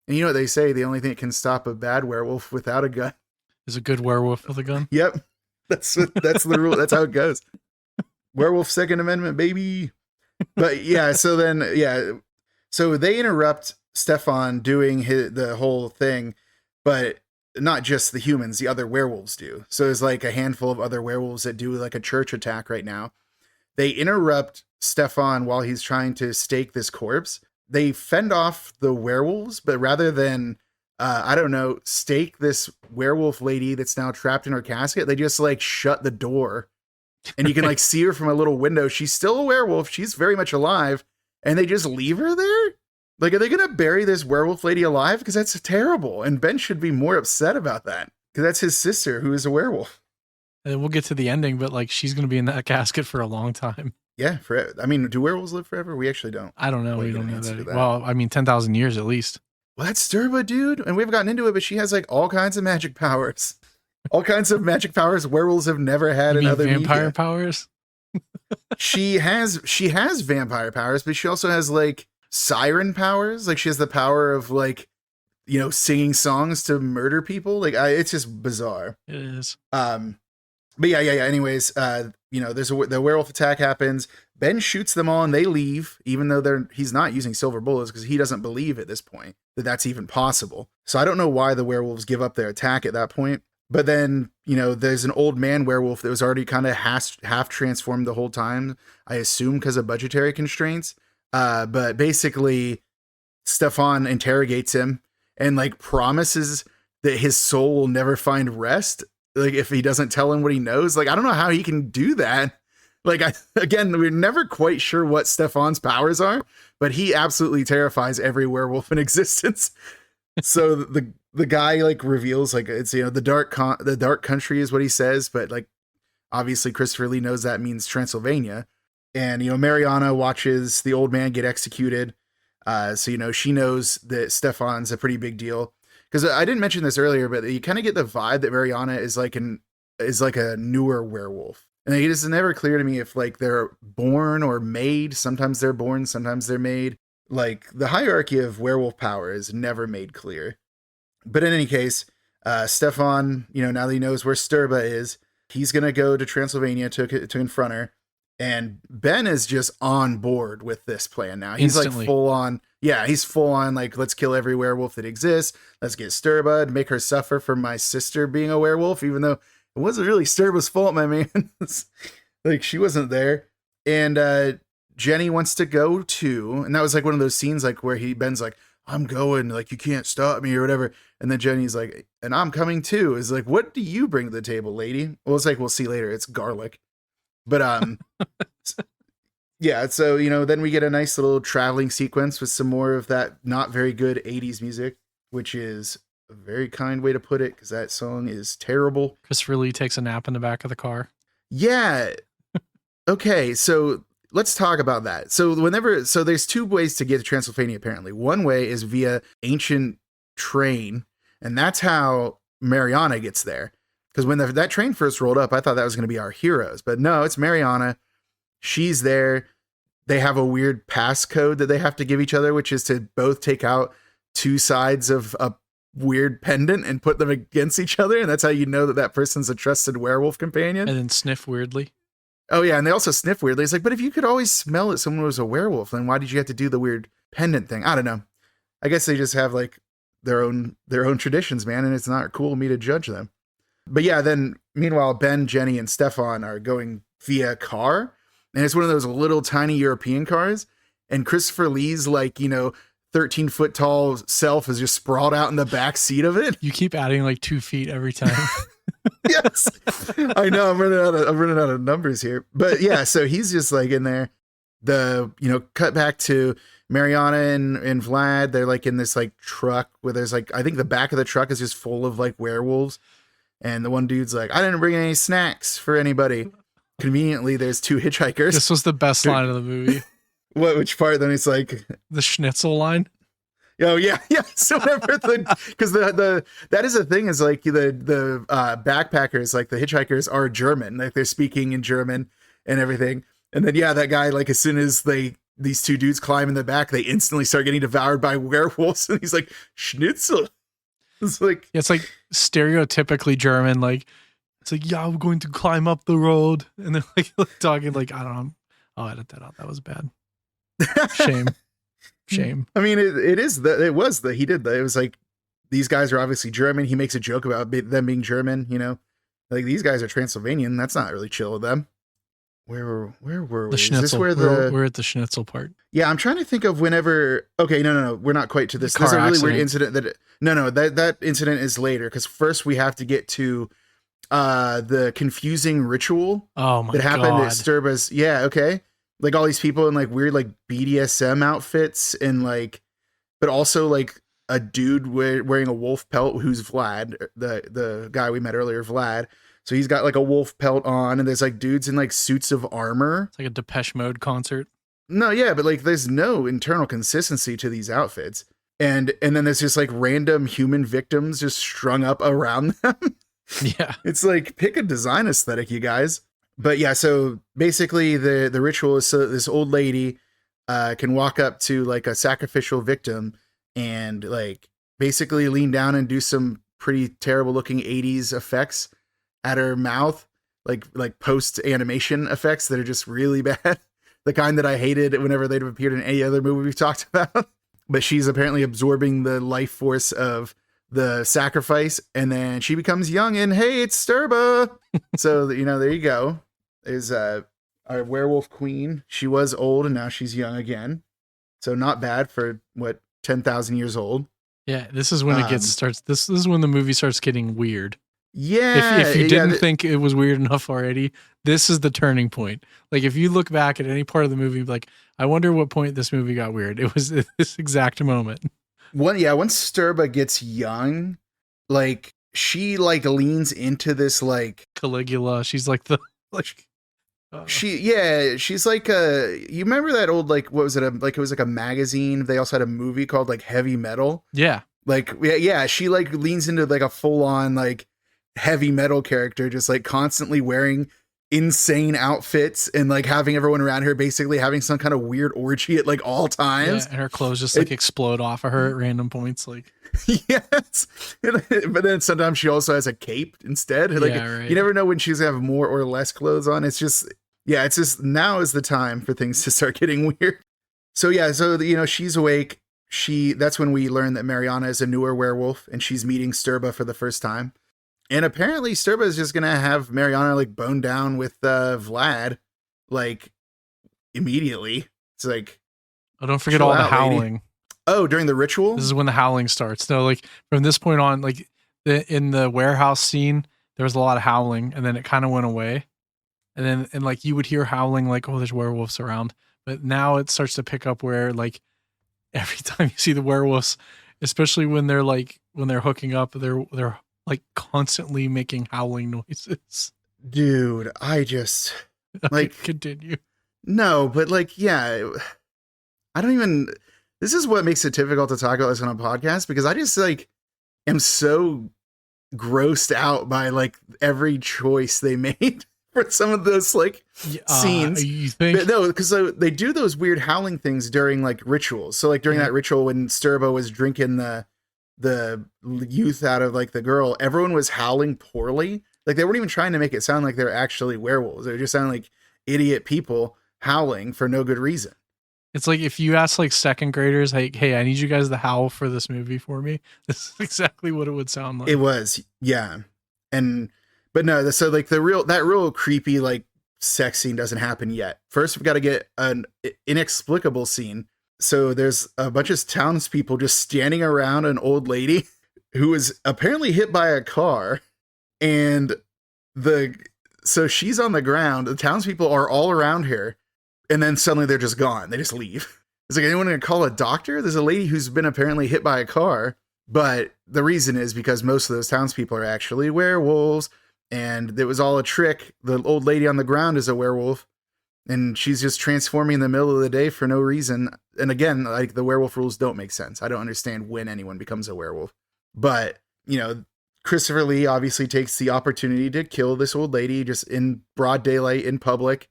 And you know what they say, the only thing that can stop a bad werewolf without a gun is a good werewolf with a gun. Yep. That's the rule. That's how it goes. Werewolf Second Amendment, baby. But yeah, so they interrupt Stefan doing the whole thing, but not just the humans, the other werewolves do. So there's like a handful of other werewolves that do like a church attack right now. They interrupt Stefan while he's trying to stake this corpse. They fend off the werewolves, but rather than, stake this werewolf lady that's now trapped in her casket, they just like shut the door. And you can like see her from a little window. She's still a werewolf. She's very much alive. And they just leave her there? Like, are they going to bury this werewolf lady alive? Because that's terrible. And Ben should be more upset about that. Because that's his sister who is a werewolf. And we'll get to the ending, but like she's going to be in that casket for a long time. Yeah, I mean, do werewolves live forever? We actually don't. I don't know. We don't know that. Well, I mean, 10,000 years at least. Well, that's Sturba, dude. And we haven't gotten into it, but she has like all kinds of magic powers. all kinds of magic powers werewolves have never had You in mean other vampire media. powers? She has vampire powers, but she also has like siren powers. Like she has the power of like, singing songs to murder people. Like it's just bizarre. It is. But yeah. Anyways, the werewolf attack happens. Ben shoots them all and they leave, even though he's not using silver bullets because he doesn't believe at this point that that's even possible. So I don't know why the werewolves give up their attack at that point. But then, there's an old man werewolf that was already kind of half transformed the whole time, I assume because of budgetary constraints. But basically, Stefan interrogates him and like promises that his soul will never find rest. Like if he doesn't tell him what he knows. Like I don't know how he can do that. Like again, we're never quite sure what Stefan's powers are, but he absolutely terrifies every werewolf in existence. So the guy like reveals like it's the dark country is what he says, but like obviously Christopher Lee knows that means Transylvania. And Mariana watches the old man get executed. So she knows that Stefan's a pretty big deal. Because I didn't mention this earlier, but you kind of get the vibe that Mariana is like a newer werewolf. And it is never clear to me if like they're born or made. Sometimes they're born, sometimes they're made. Like the hierarchy of werewolf power is never made clear. But in any case, Stefan, now that he knows where Sturba is, he's going to go to Transylvania to confront her. And Ben is just on board with this plan now. He's Instantly. like full on. Yeah, he's full on like, let's kill every werewolf that exists. Let's get Sturba and make her suffer for my sister being a werewolf, even though it wasn't really Sturba's fault, my man. Like she wasn't there. And Jenny wants to go too. And that was like one of those scenes like where Ben's like, I'm going, like you can't stop me or whatever. And then Jenny's like, and I'm coming too. Is like, what do you bring to the table, lady? Well, it's like, we'll see later. It's garlic. But yeah, so then we get a nice little traveling sequence with some more of that not very good 80s music, which is a very kind way to put it because that song is terrible. Christopher Lee takes a nap in the back of the car. Yeah. Okay, so let's talk about that. So there's two ways to get to Transylvania apparently. One way is via ancient train, and that's how Mariana gets there. Because when that train first rolled up, I thought that was going to be our heroes. But no, it's Mariana. She's there. They have a weird passcode that they have to give each other, which is to both take out two sides of a weird pendant and put them against each other. And that's how you know that person's a trusted werewolf companion. And then sniff weirdly. Oh, yeah. And they also sniff weirdly. It's like, but if you could always smell that someone was a werewolf, then why did you have to do the weird pendant thing? I don't know. I guess they just have like their own traditions, man. And it's not cool of me to judge them. But yeah, then meanwhile, Ben, Jenny, and Stefan are going via car. And it's one of those little tiny European cars. And Christopher Lee's 13-foot tall self is just sprawled out in the back seat of it. You keep adding like 2 feet every time. Yes, I know. I'm running out of numbers here. But yeah, so he's just like in there. Cut back to Mariana and Vlad. They're like in this like truck where there's like, I think the back of the truck is just full of like werewolves. And the one dude's like, I didn't bring any snacks for anybody. Conveniently, there's two hitchhikers. This was the best line of the movie. Which part? Then he's like, the schnitzel line. Oh yeah. So whenever because that is the thing is like the backpackers, like the hitchhikers are German, like they're speaking in German and everything. And then that guy, like as soon as these two dudes climb in the back, they instantly start getting devoured by werewolves. And he's like, schnitzel. It's like stereotypically German, like it's like, yeah, we're going to climb up the road, and they're like talking like, I don't know, I'll edit that out. That was bad. Shame. I mean, it was like these guys are obviously German. He makes a joke about them being German. Like these guys are Transylvanian. That's not really chill with them. Where were we? The schnitzel. Is this where we're at the schnitzel part. Yeah, I'm trying to think of whenever. Okay, no, we're not quite to this. There's a really weird incident that incident is later because first we have to get to the confusing ritual. Oh my god! That happened at Sturba's. Yeah, okay. Like all these people in like weird like BDSM outfits and like, but also like a dude wearing a wolf pelt who's Vlad, the guy we met earlier, Vlad. So he's got like a wolf pelt on, and there's like dudes in like suits of armor. It's like a Depeche Mode concert. No, yeah, but like there's no internal consistency to these outfits. And then there's just like random human victims just strung up around them. Yeah. It's like, pick a design aesthetic, you guys. But yeah, so basically the ritual is so this old lady can walk up to like a sacrificial victim and like basically lean down and do some pretty terrible looking 80s effects at her mouth, like post animation effects that are just really bad. The kind that I hated whenever they'd appeared in any other movie we've talked about. But she's apparently absorbing the life force of the sacrifice, and then she becomes young, and hey, it's Sturba. So, you know, there you go. There's our werewolf queen. She was old, and now she's young again. So not bad for, 10,000 years old. Yeah, this is when it starts. This is when the movie starts getting weird. Yeah. If you didn't think it was weird enough already, this is the turning point. Like, if you look back at any part of the movie, like, I wonder what point this movie got weird. It was this exact moment. Once Sturba gets young, like, she like leans into this like Caligula. She's like the like. she's like you remember that old, like, what was it? It was like a magazine. They also had a movie called like Heavy Metal. Yeah. Like, yeah, she like leans into like a full on like heavy metal character, just like constantly wearing insane outfits and like having everyone around her basically having some kind of weird orgy at like all times. Yeah, and her clothes just like explode off of her at random points. Like, yes. But then sometimes she also has a cape instead. Like, yeah, right. You never know when she's gonna have more or less clothes on. It's just now is the time for things to start getting weird. So yeah, so you know, she's awake. That's when we learn that Mariana is a newer werewolf and she's meeting Sturba for the first time. And apparently Sturba is just going to have Mariana like bone down with Vlad like immediately. It's like, oh, don't forget all the howling. Lady. Oh, during the ritual? This is when the howling starts. No, like from this point on, like in the warehouse scene, there was a lot of howling and then it kind of went away. And like you would hear howling like, oh, there's werewolves around. But now it starts to pick up where like every time you see the werewolves, especially when they're hooking up, they're like constantly making howling noises. Dude, I just like continue. No, but like, yeah, I don't even, this is what makes it difficult to talk about this on a podcast because I just like am so grossed out by like every choice they made for some of those like scenes. You think? No, because they do those weird howling things during like rituals. So like during that ritual when Sturba was drinking the youth out of like the girl, everyone was howling poorly. Like they weren't even trying to make it sound like they're actually werewolves. They were just sounding like idiot people howling for no good reason. It's like if you ask like second graders, like, hey, I need you guys to howl for this movie for me. This is exactly what it would sound like. It was, yeah. But no, so like that real creepy like sex scene doesn't happen yet. First, we've got to get an inexplicable scene. So there's a bunch of townspeople just standing around an old lady who was apparently hit by a car, and so she's on the ground. The townspeople are all around her, and then suddenly they're just gone. They just leave. It's like, anyone gonna call a doctor? There's a lady who's been apparently hit by a car, but the reason is because most of those townspeople are actually werewolves, and it was all a trick. The old lady on the ground is a werewolf. And she's just transforming in the middle of the day for no reason. And again, like the werewolf rules don't make sense. I don't understand when anyone becomes a werewolf. But, you know, Christopher Lee obviously takes the opportunity to kill this old lady just in broad daylight in public.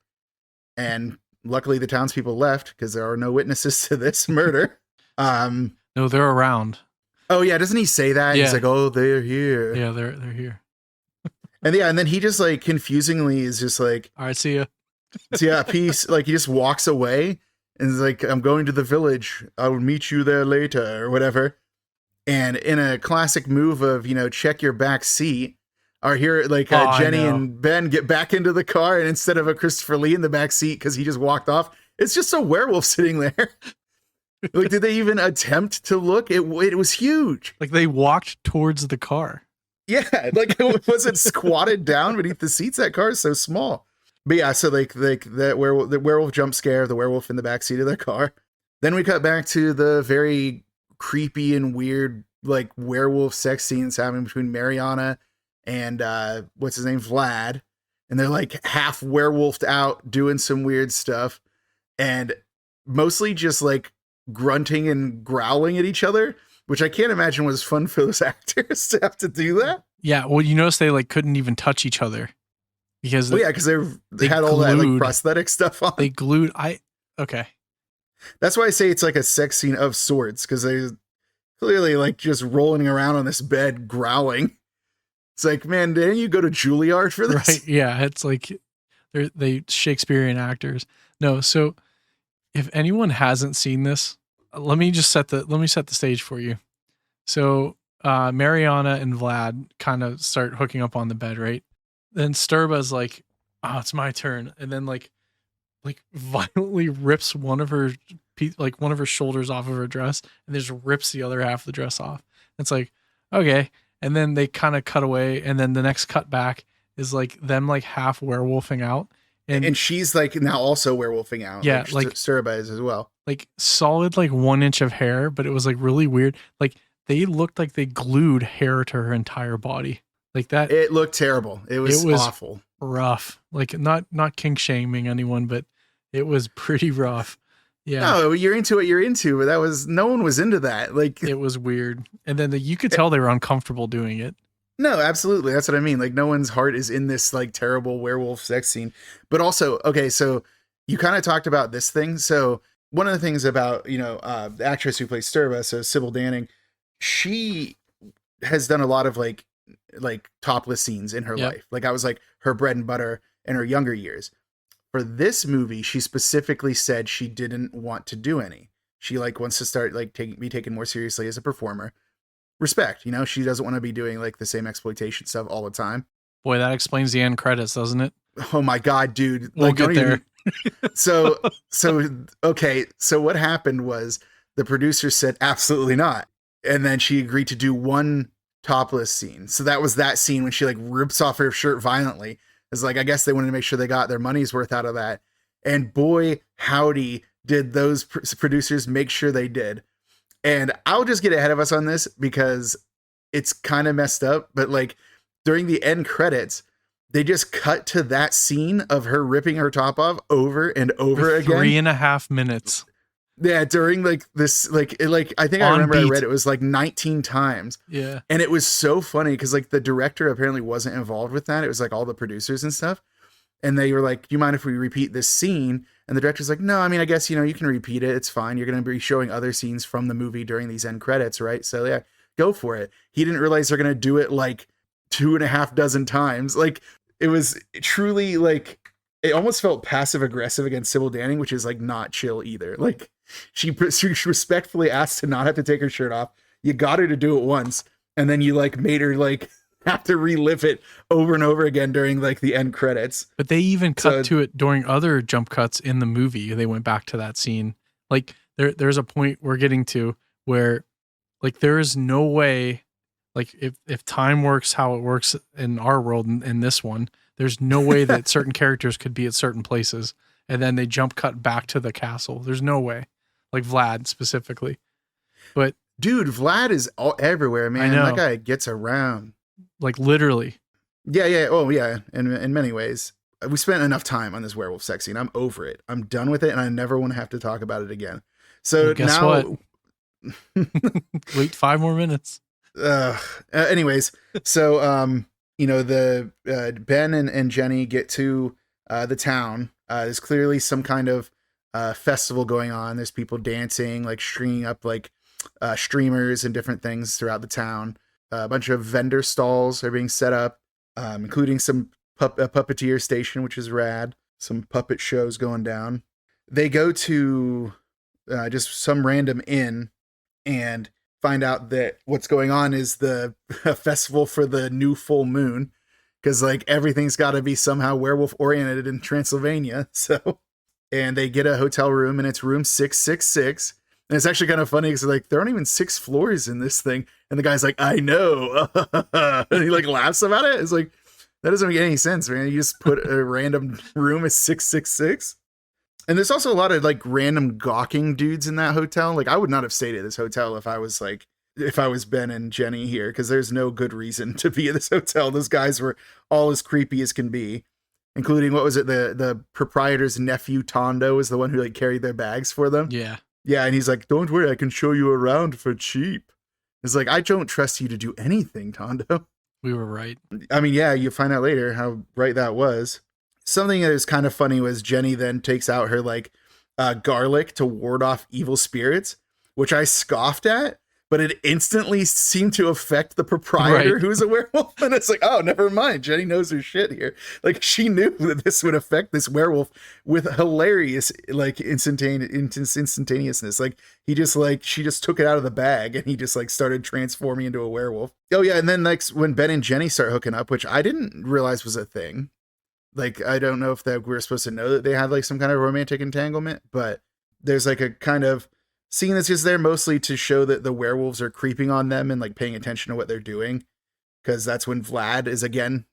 And luckily the townspeople left because there are no witnesses to this murder. No, they're around. Oh yeah, doesn't he say that? Yeah. He's like, oh, they're here. Yeah, they're here. And then he just like confusingly is just like, all right, see ya. So yeah, peace. Like he just walks away and is like, I'm going to the village. I'll meet you there later or whatever. And in a classic move of, you know, check your back seat, our hero, like Jenny and Ben get back into the car, and instead of a Christopher Lee in the back seat because he just walked off, it's just a werewolf sitting there. Like, did they even attempt to look? It was huge. Like they walked towards the car. Yeah, like it wasn't squatted down beneath the seats. That car is so small. But yeah, so like the werewolf jump scare, the werewolf in the backseat of their car. Then we cut back to the very creepy and weird like werewolf sex scenes happening between Mariana and what's his name, Vlad. And they're like half werewolfed out doing some weird stuff. And mostly just like grunting and growling at each other, which I can't imagine was fun for those actors to have to do that. Yeah, well, you notice they like couldn't even touch each other because Well, yeah, because they had all that like prosthetic stuff on. They glued. Okay. That's why I say it's like a sex scene of sorts, because they clearly like just rolling around on this bed growling. It's like, man, didn't you go to Juilliard for this? Right. Yeah, it's like they Shakespearean actors. No, so if anyone hasn't seen this, let me set the stage for you. So Mariana and Vlad kind of start hooking up on the bed, right? Then Sturba's like, "Oh, it's my turn," and then like violently rips one of her shoulders off of her dress, and just rips the other half of the dress off. It's like, okay, and then they kind of cut away, and then the next cut back is like them like half werewolfing out, and she's like now also werewolfing out. Yeah, like Sturba is as well. Like solid like 1 inch of hair, but it was like really weird. Like they looked like they glued hair to her entire body. Like that. It looked terrible. It was awful. Rough. Like not kink shaming anyone, but it was pretty rough. Yeah. No, you're into what you're into, but no one was into that. Like it was weird. And then you could tell they were uncomfortable doing it. No, absolutely. That's what I mean. Like no one's heart is in this like terrible werewolf sex scene. But also, okay, so you kind of talked about this thing. So one of the things about, the actress who plays Sturba, so Sybil Danning, she has done a lot of like topless scenes in her life. Like I was like her bread and butter in her younger years. For this movie, she specifically said she didn't want to do any. She like wants to start like be taken more seriously as a performer. Respect, she doesn't want to be doing like the same exploitation stuff all the time. Boy, that explains the end credits, doesn't it? Oh my God, dude. We'll get there. So okay. So what happened was the producer said absolutely not. And then she agreed to do one topless scene. So that was that scene when she like rips off her shirt violently. It's like, I guess they wanted to make sure they got their money's worth out of that. And boy, howdy, did those producers make sure they did. And I'll just get ahead of us on this because it's kind of messed up. But like during the end credits, they just cut to that scene of her ripping her top off over and over again. 3.5 minutes. Yeah, during like this, I think I remember I read it was like 19 times. Yeah. And it was so funny because like the director apparently wasn't involved with that. It was like all the producers and stuff. And they were like, do you mind if we repeat this scene? And the director's like, no, I mean, I guess, you can repeat it. It's fine. You're going to be showing other scenes from the movie during these end credits, right? So yeah, go for it. He didn't realize they're going to do it like 2.5 dozen times. Like it was truly like, it almost felt passive aggressive against Sybil Danning, which is like not chill either. Like she respectfully asked to not have to take her shirt off. You got her to do it once. And then you like made her like have to relive it over and over again during like the end credits. But they even cut to it during other jump cuts in the movie. They went back to that scene. Like there's a point we're getting to where like there is no way, like if time works how it works in our world in this one, there's no way that certain characters could be at certain places and then they jump cut back to the castle. There's no way. Like Vlad specifically. But dude, Vlad is everywhere, man. I know. That guy gets around. Like literally. Yeah. Oh yeah. In many ways. We spent enough time on this werewolf sex scene. I'm over it. I'm done with it. And I never want to have to talk about it again. So well, guess now what? Wait 5 more minutes. Anyways. So, the Ben and Jenny get to the town. There's clearly some kind of festival going on. There's people dancing, like stringing up like streamers and different things throughout the town. A bunch of vendor stalls are being set up, including some a puppeteer station, which is rad. Some puppet shows going down. They go to just some random inn and find out that what's going on is the festival for the new full moon, because like everything's got to be somehow werewolf oriented in Transylvania. So, and they get a hotel room and it's room 666. And it's actually kind of funny because like there aren't even 6 floors in this thing. And the guy's like, I know. And he like laughs about it. It's like, that doesn't make any sense, man. You just put a random room as 666. And there's also a lot of like random gawking dudes in that hotel. Like I would not have stayed at this hotel if I was Ben and Jenny here, because there's no good reason to be at this hotel. Those guys were all as creepy as can be, including, what was it? The proprietor's nephew, Tondo, was the one who like carried their bags for them. Yeah. Yeah. And he's like, don't worry, I can show you around for cheap. It's like, I don't trust you to do anything, Tondo. We were right. I mean, yeah, you find out later how right that was. Something that was kind of funny was Jenny then takes out her like garlic to ward off evil spirits, which I scoffed at, but it instantly seemed to affect the proprietor Right. who's a werewolf. And it's like, oh, never mind. Jenny knows her shit here. Like she knew that this would affect this werewolf with hilarious like instantaneousness. Like she just took it out of the bag and he just like started transforming into a werewolf. Oh yeah, and then next when Ben and Jenny start hooking up, which I didn't realize was a thing. Like, I don't know if that we were supposed to know that they had like some kind of romantic entanglement, but there's like a kind of scene that's just there mostly to show that the werewolves are creeping on them and like paying attention to what they're doing. Cause that's when Vlad is again,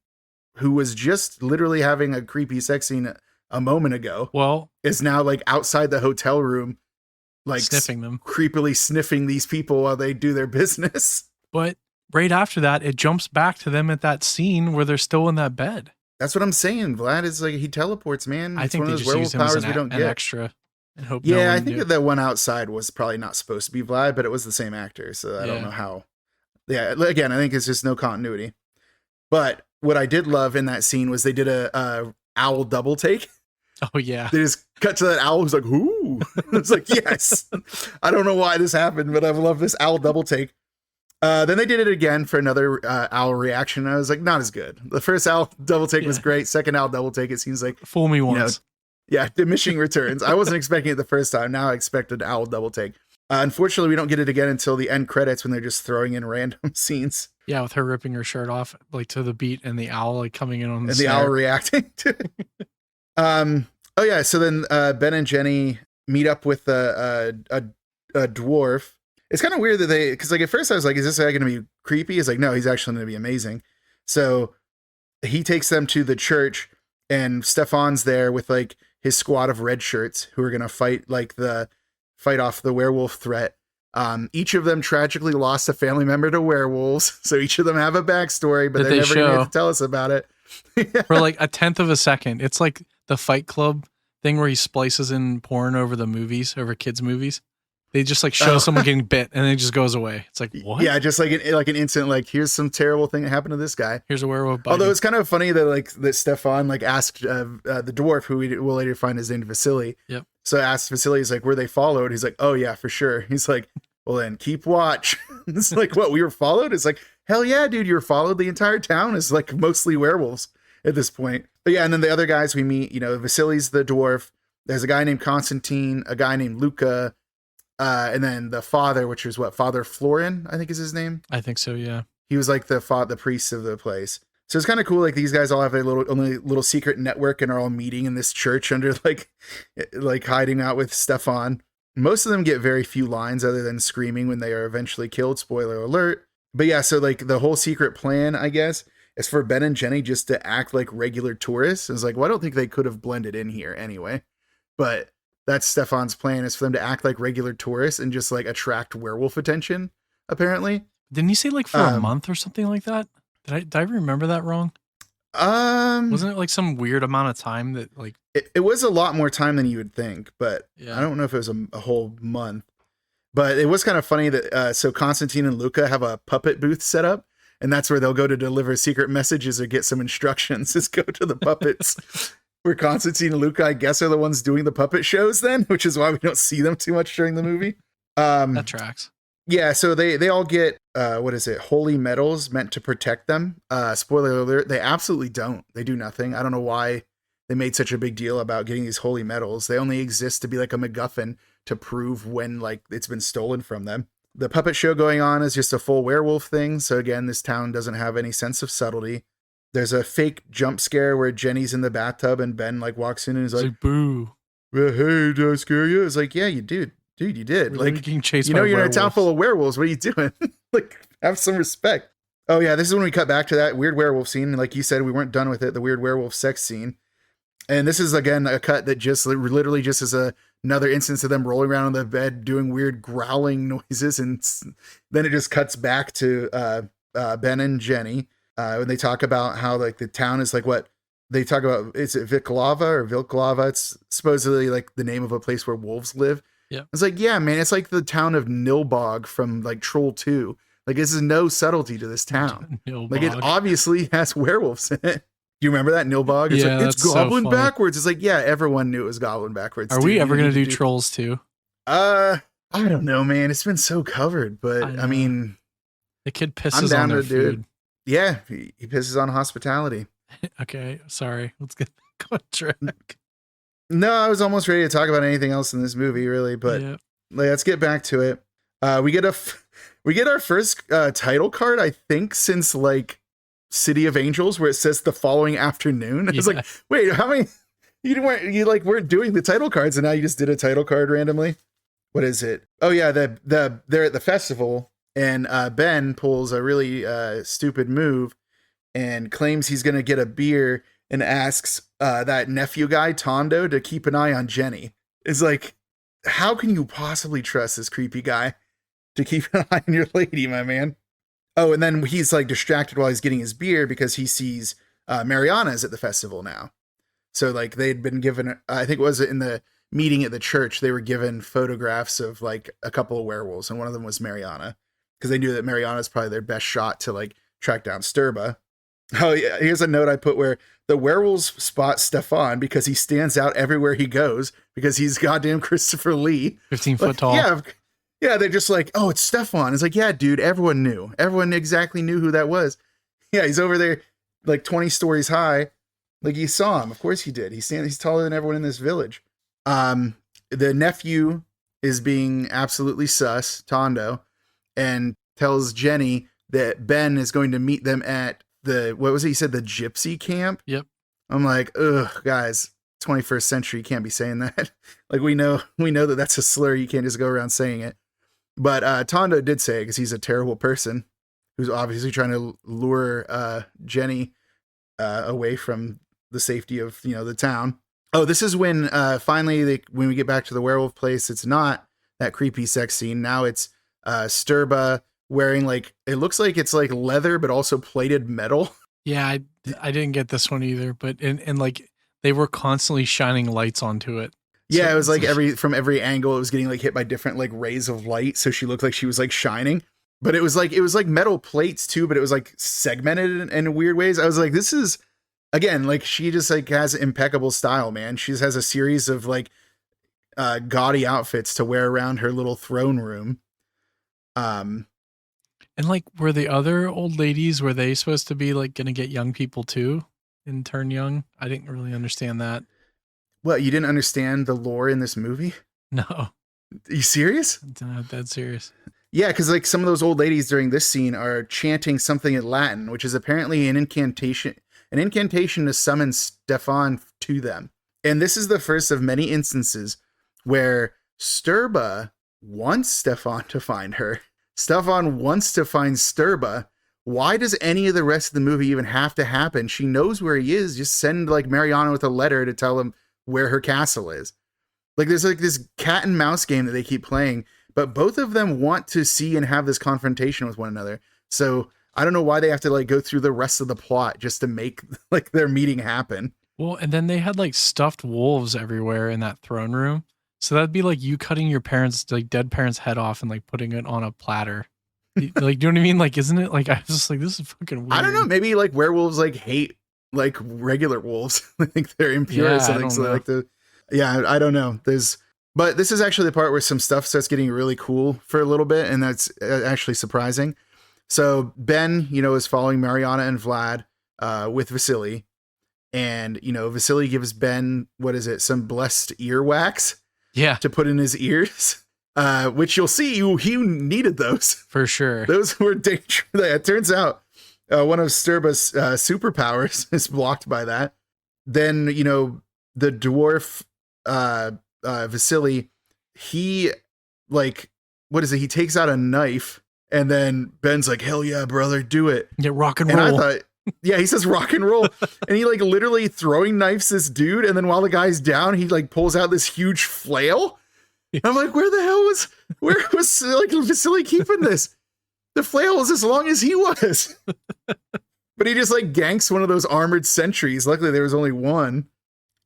who was just literally having a creepy sex scene a moment ago. Well, is now like outside the hotel room, like sniffing them, creepily sniffing these people while they do their business. But right after that, it jumps back to them at that scene where they're still in that bed. That's what I'm saying. Vlad is like, he teleports, man. I think one they of just those used werewolf him as powers we don't an get. extra. And hope Yeah, no I one think knew. that one outside was probably not supposed to be Vlad, but it was the same actor, so I don't know how. Yeah, again, I think it's just no continuity. But what I did love in that scene was they did a owl double take. Oh yeah, They just cut to that owl who's like, "Ooh!" It's like, yes. I don't know why this happened, but I love this owl double take. Then they did it again for another owl reaction. I was like, not as good. The first owl double take was great. Second owl double take, it seems like fool me once. Yeah, diminishing returns. I wasn't expecting it the first time. Now I expected owl double take. Unfortunately, we don't get it again until the end credits when they're just throwing in random scenes. Yeah, with her ripping her shirt off like to the beat and the owl like coming in on the and the owl reacting to it. Oh yeah, so then Ben and Jenny meet up with a dwarf. It's kind of weird that because like at first I was like, is this guy going to be creepy? It's like, no, he's actually going to be amazing. So he takes them to the church and Stefan's there with like his squad of red shirts who are going to fight off the werewolf threat. Each of them tragically lost a family member to werewolves. So each of them have a backstory, but they're never going to tell us about it. For like a tenth of a second. It's like the Fight Club thing where he splices in porn over the movies, over kids' movies. They just like show someone getting bit and then it just goes away. It's like, what? Yeah, just like an instant, like, here's some terrible thing that happened to this guy. Here's a werewolf biting. Although it's kind of funny that Stefan like asked the dwarf, who we will later find is named Vasily. Yep. So asked Vasily, he's like, were they followed? He's like, oh yeah, for sure. He's like, well then keep watch. It's like, what, we were followed? It's like, hell yeah, dude, you were followed. The entire town is like mostly werewolves at this point. But yeah, and then the other guys we meet, Vasily's the dwarf. There's a guy named Constantine, a guy named Luca, and then the father, which is Father Florin, I think is his name. I think so, yeah. He was like the priest of the place. So it's kind of cool. Like these guys all have a little secret network and are all meeting in this church under like hiding out with Stefan. Most of them get very few lines other than screaming when they are eventually killed. Spoiler alert. But yeah, so like the whole secret plan, I guess, is for Ben and Jenny just to act like regular tourists. It's like, well, I don't think they could have blended in here anyway. But that's Stefan's plan, is for them to act like regular tourists and just like attract werewolf attention, apparently. Didn't he say like for a month or something like that? Did I remember that wrong? Wasn't it like some weird amount of time that like it was a lot more time than you would think, but yeah. I don't know if it was a whole month. But it was kind of funny that so Constantine and Luca have a puppet booth set up, and that's where they'll go to deliver secret messages or get some instructions. Is go to the puppets. Where Constantine and Luca, I guess, are the ones doing the puppet shows then, which is why we don't see them too much during the movie. That tracks. Yeah, so they all get, holy medals meant to protect them. Spoiler alert, they absolutely don't. They do nothing. I don't know why they made such a big deal about getting these holy medals. They only exist to be like a MacGuffin to prove when like it's been stolen from them. The puppet show going on is just a full werewolf thing. So again, this town doesn't have any sense of subtlety. There's a fake jump scare where Jenny's in the bathtub and Ben like walks in and is like, boo. Hey, did I scare you? It's like, yeah, you did. Dude, you did. Really like, getting chased you're by in a town full of werewolves. What are you doing? Like, have some respect. Oh yeah, this is when we cut back to that weird werewolf scene. And like you said, we weren't done with it. The weird werewolf sex scene. And this is again a cut that just literally just is another instance of them rolling around on the bed doing weird growling noises, and then it just cuts back to Ben and Jenny when they talk about how like the town is like what they talk about. Is it Viklava or Vilklava? It's supposedly like the name of a place where wolves live. Yeah, it's like, yeah, man, it's like the town of Nilbog from like Troll 2. Like this is no subtlety to this town. Like it Nilbog. obviously has werewolves in it. Do you remember that Nilbog? It's Yeah, like it's that's so goblin funny. backwards. It's like, yeah, everyone knew it was goblin backwards. Are dude. we You ever didn't gonna need do to Trolls too? I don't know, man. It's been so covered, but I I know. mean, The kid I'm pisses down on their to do it. food. Yeah, he pisses on hospitality. Okay, sorry. Let's get back on track. No, I was almost ready to talk about anything else in this movie, really, but Yeah. let's get back to it. We get our first title card, I think, since like City of Angels, where it says the following afternoon. It's Yeah. like, wait, how many? You weren't doing the title cards, and now you just did a title card randomly. What is it? Oh yeah, they're at the festival, and Ben pulls a really stupid move and claims he's gonna get a beer and asks that nephew guy Tondo to keep an eye on Jenny. It's like, how can you possibly trust this creepy guy to keep an eye on your lady, my man? Oh, and then he's like distracted while he's getting his beer because he sees Mariana's at the festival now. So like they'd been given, I think it was in the meeting at the church, they were given photographs of like a couple of werewolves, and one of them was Mariana because they knew that Mariana's probably their best shot to like track down Sturba. Oh yeah, here's a note I put where the werewolves spot Stefan because he stands out everywhere he goes because he's goddamn Christopher Lee. 15 foot Like, tall. Yeah, they're just like, oh, it's Stefan. It's like, yeah, dude, everyone knew. Everyone exactly knew who that was. Yeah, he's over there like 20 stories high. Like you saw him. Of course he did. He's taller than everyone in this village. The nephew is being absolutely sus, Tondo, and tells Jenny that Ben is going to meet them at what was it? He said the gypsy camp. Yep. I'm like, ugh, guys, 21st century, you can't be saying that. Like we know that that's a slur. You can't just go around saying it. But Tondo did say it because he's a terrible person who's obviously trying to lure Jenny away from the safety of the town. Oh, this is when finally when we get back to the werewolf place, it's not that creepy sex scene. Now it's Sturba wearing like, it looks like it's like leather but also plated metal. Yeah, I didn't get this one either, but and like they were constantly shining lights onto it. Yeah, So it was like it's from every angle it was getting like hit by different like rays of light, so she looked like she was like shining. But it was like metal plates too, but it was like segmented in weird ways. I was like, this is, again, like she just like has impeccable style, man. She just has a series of like gaudy outfits to wear around her little throne room. And like, were the other old ladies, were they supposed to be like gonna get young people too and turn young? I didn't really understand that. What, you didn't understand the lore in this movie? No, Are you serious? I'm not that serious. Yeah, because like some of those old ladies during this scene are chanting something in Latin, which is apparently an incantation to summon Stefan to them. And this is the first of many instances where Sturba wants Stefan to find her. Stefan wants to find Sturba. Why does any of the rest of the movie even have to happen? She knows where he is. Just send like Mariana with a letter to tell him where her castle is. Like there's like this cat and mouse game that they keep playing, but both of them want to see and have this confrontation with one another. So I don't know why they have to like go through the rest of the plot just to make like their meeting happen. Well, and then they had like stuffed wolves everywhere in that throne room. So that'd be like you cutting your parents, like dead parents' head off and like putting it on a platter. Like, do you know what I mean? Like, isn't it like, I was just like, this is fucking weird. I don't know. Maybe like werewolves like hate like regular wolves. I think they're impure Yeah, or something. So they like to, yeah, I don't know. But this is actually the part where some stuff starts getting really cool for a little bit. And that's actually surprising. So Ben, is following Mariana and Vlad with Vasily. And, Vasily gives Ben, some blessed earwax to put in his ears, which you'll see he needed those. For sure. Those were dangerous. It turns out one of Sturba's superpowers is blocked by that. Then, the dwarf Vasily, he like, he takes out a knife and then Ben's like, hell yeah, brother, do it. Yeah, rock and roll. And I thought, yeah, he says rock and roll. And he like literally throwing knifes this dude. And then while the guy's down, he like pulls out this huge flail. And I'm like, where was like Vasily keeping this? The flail was as long as he was. But he just like ganks one of those armored sentries. Luckily there was only one.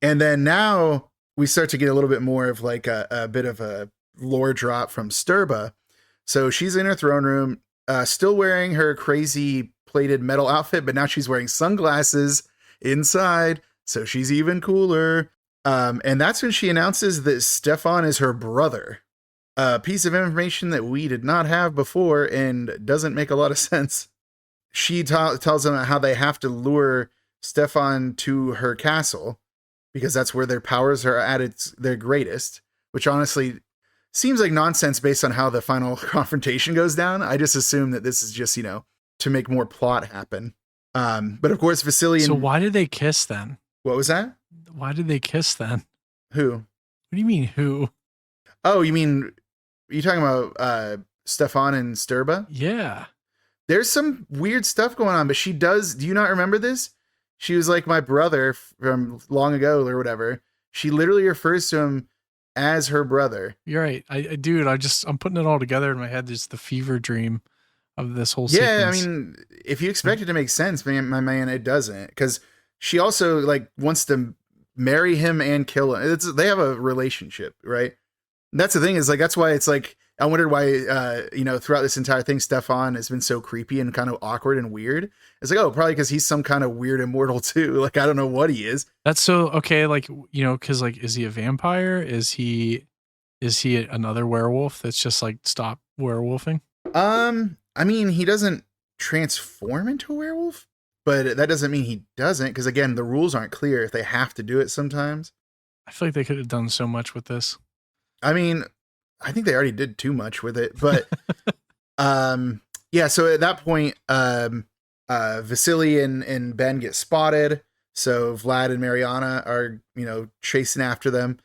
And then now we start to get a little bit more of like a bit of a lore drop from Sturba. So she's in her throne room. still wearing her crazy plated metal outfit, but now she's wearing sunglasses inside, so she's even cooler. And that's when she announces that Stefan is her brother. A piece of information that we did not have before and doesn't make a lot of sense. She tells them how they have to lure Stefan to her castle because that's where their powers are at their greatest, which honestly seems like nonsense based on how the final confrontation goes down. I just assume that this is just, to make more plot happen. But of course, Vasily. So why did they kiss then? What was that? Why did they kiss then? Who? What do you mean who? Oh, you mean, are you talking about Stefan and Sturba? Yeah. There's some weird stuff going on, but she does. Do you not remember this? She was like my brother from long ago or whatever. She literally refers to him as her brother. You're right. Dude, I'm putting it all together in my head. Just the fever dream of this whole sequence. Yeah, I mean, if you expect it to make sense, my man, it doesn't. Because she also wants to marry him and kill him. They have a relationship, right? And that's the thing is that's why it's I wondered why, throughout this entire thing, Stefan has been so creepy and kind of awkward and weird. It's probably because he's some kind of weird immortal too. I don't know what he is. That's so okay. Because is he a vampire? Is he another werewolf that's just stop werewolfing? I mean, he doesn't transform into a werewolf, but that doesn't mean he doesn't. Because again, the rules aren't clear if they have to do it sometimes. I feel like they could have done so much with this. I mean, I think they already did too much with it, but yeah. So at that point, Vasily and Ben get spotted. So Vlad and Mariana are chasing after them.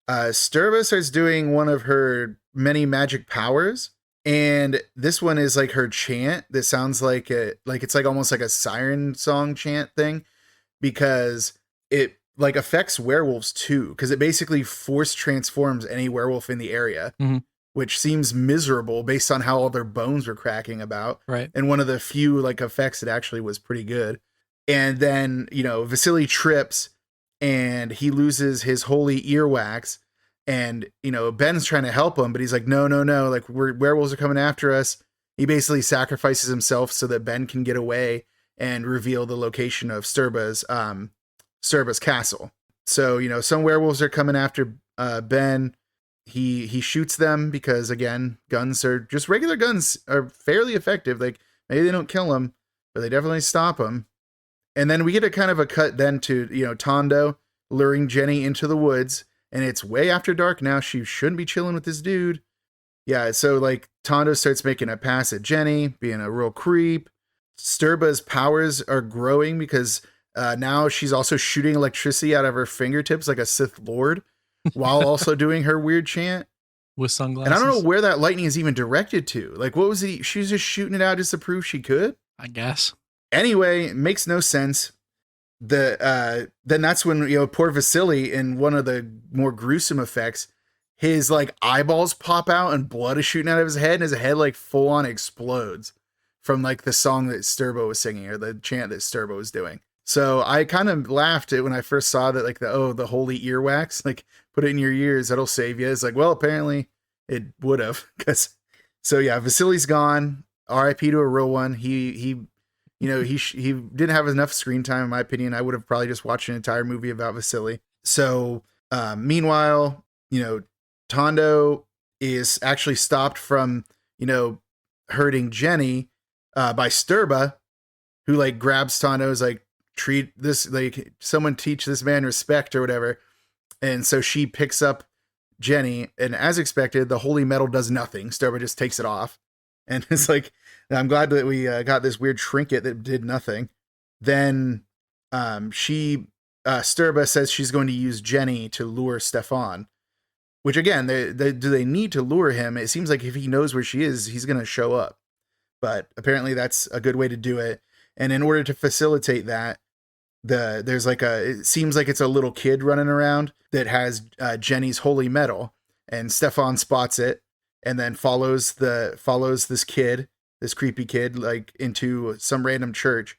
Sturba starts doing one of her many magic powers, and this one is her chant that sounds like it's almost like a siren song chant thing, because it affects werewolves too, because it basically force transforms any werewolf in the area, which seems miserable based on how all their bones were cracking about. Right. And one of the few effects that actually was pretty good. And then, Vasily trips and he loses his holy earwax, and, Ben's trying to help him, but he's like, no, werewolves are coming after us. He basically sacrifices himself so that Ben can get away and reveal the location of Sturba's castle. So, some werewolves are coming after Ben. He shoots them because, again, guns are just regular guns are fairly effective. Maybe they don't kill him, but they definitely stop him. And then we get a kind of a cut then to, Tondo luring Jenny into the woods, and it's way after dark now. She shouldn't be chilling with this dude. Yeah. So Tondo starts making a pass at Jenny, being a real creep. Sturba's powers are growing because now she's also shooting electricity out of her fingertips like a Sith Lord, while also doing her weird chant with sunglasses. And I don't know where that lightning is even directed to. What was it? She was just shooting it out just to prove she could, I guess. Anyway, it makes no sense. Then that's when poor Vasily, in one of the more gruesome effects, his eyeballs pop out and blood is shooting out of his head, and his head full on explodes from the song that Sturba was singing, or the chant that Sturba was doing. So I kind of laughed at when I first saw that, the holy earwax, put it in your ears, that'll save you. It's well, apparently it would have, so yeah, Vasily's gone. R.I.P. to a real one. He didn't have enough screen time, in my opinion. I would have probably just watched an entire movie about Vasily. So, meanwhile, Tondo is actually stopped from, hurting Jenny, by Sturba, who grabs Tondo's treat this, someone teach this man respect or whatever. And so she picks up Jenny, and as expected, the holy metal does nothing. Sturba just takes it off. And it's I'm glad that we got this weird trinket that did nothing. Then Sturba says she's going to use Jenny to lure Stefan, which again, do they need to lure him? It seems like if he knows where she is, he's going to show up. But apparently that's a good way to do it. And in order to facilitate that, there's it seems like it's a little kid running around that has Jenny's holy metal, and Stefan spots it and then follows this creepy kid into some random church.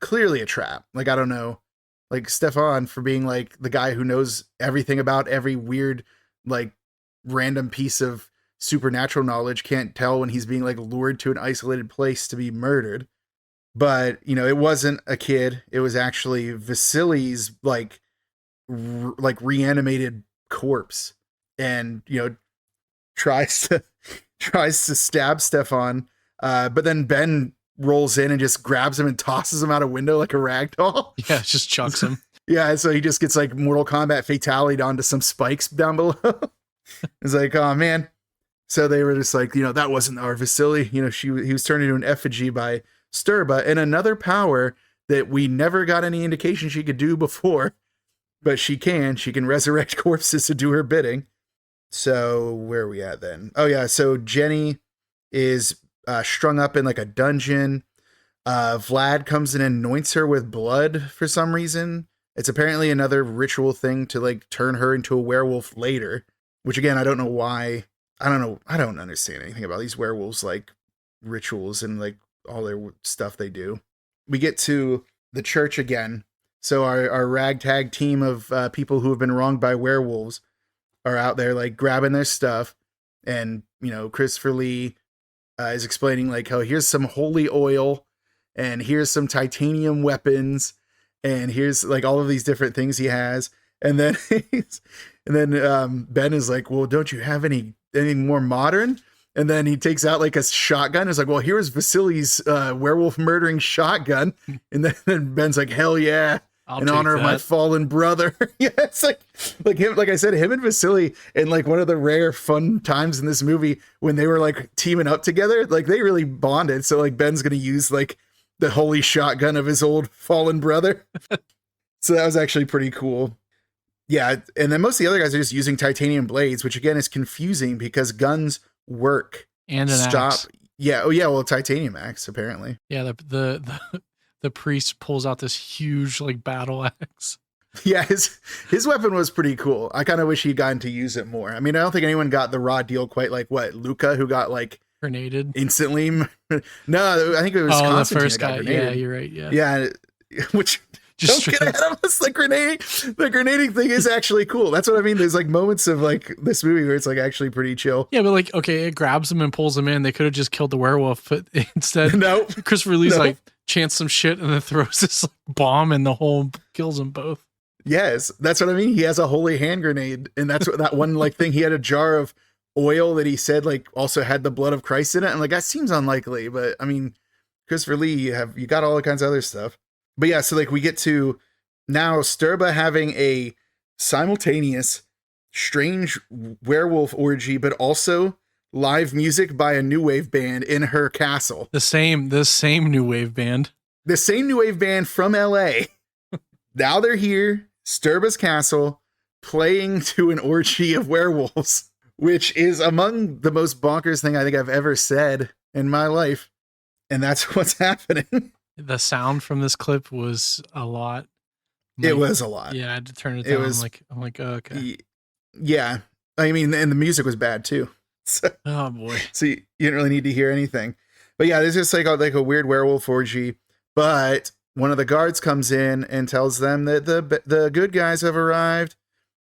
Clearly a trap. I don't know, Stefan, for being the guy who knows everything about every weird random piece of supernatural knowledge can't tell when he's being like lured to an isolated place to be murdered. But, you know, it wasn't a kid. It was actually Vasily's like reanimated corpse, and, you know, tries to stab Stefan. But then Ben rolls in and just grabs him and tosses him out a window like a rag doll. Yeah, just chucks him. Yeah, so he just gets like Mortal Kombat fatality onto some spikes down below. It's like, oh man. So they were just like, you know, that wasn't our Vasily. You know, he was turned into an effigy by Sturba, and another power that we never got any indication she could do before, but she can resurrect corpses to do her bidding. So where are we at then? Oh yeah, so Jenny is strung up in like a dungeon. Vlad comes in and anoints her with blood for some reason. It's apparently another ritual thing to like turn her into a werewolf later, which again, I don't know why. I don't understand anything about these werewolves, like rituals and like all their stuff they do. We get to the church again. So our ragtag team of people who have been wronged by werewolves are out there like grabbing their stuff. And, you know, Christopher Lee is explaining like, oh, here's some holy oil and here's some titanium weapons and here's like all of these different things he has. And then Ben is like, well, don't you have anything more modern? And then he takes out like a shotgun. It's like, well, here's Vasily's werewolf murdering shotgun. And then Ben's like, hell yeah. In honor of my fallen brother. Yeah, it's like him, like I said, him and Vasily, and like one of the rare fun times in this movie when they were like teaming up together, like they really bonded. So like Ben's gonna use like the holy shotgun of his old fallen brother. So that was actually pretty cool. Yeah, and then most of the other guys are just using titanium blades, which again is confusing because guns work. And an axe. Yeah, oh yeah, well, titanium axe apparently. Yeah, the priest pulls out this huge like battle axe. Yeah, his weapon was pretty cool. I kind of wish he'd gotten to use it more. I mean, I don't think anyone got the raw deal quite like what Luca, who got like grenaded instantly. No, I think it was the first guy. Yeah, you're right. Yeah, which just don't get ahead of us. The grenading thing is actually cool. That's what I mean. There's like moments of like this movie where it's like actually pretty chill. Yeah, but like, okay, it grabs him and pulls him in. They could have just killed the werewolf, but instead, no. Christopher Lee's like chants some shit and then throws this like, bomb in the hole, kills them both. Yes, that's what I mean. He has a holy hand grenade, and that's what that one like thing. He had a jar of oil that he said like also had the blood of Christ in it, and like that seems unlikely, but I mean, Christopher Lee, you got all kinds of other stuff. But yeah, so like we get to now Sturba having a simultaneous strange werewolf orgy, but also live music by a new wave band in her castle. The same new wave band. The same new wave band from LA. Now they're here, Sturba's castle, playing to an orgy of werewolves, which is among the most bonkers thing I think I've ever said in my life. And that's what's happening. The sound from this clip was a lot. It was a lot. Yeah, I had to turn it down. I'm like, oh, okay. Yeah. I mean, and the music was bad too. So, oh boy. So you didn't really need to hear anything. But yeah, there's just like a weird werewolf orgy. But one of the guards comes in and tells them that the good guys have arrived.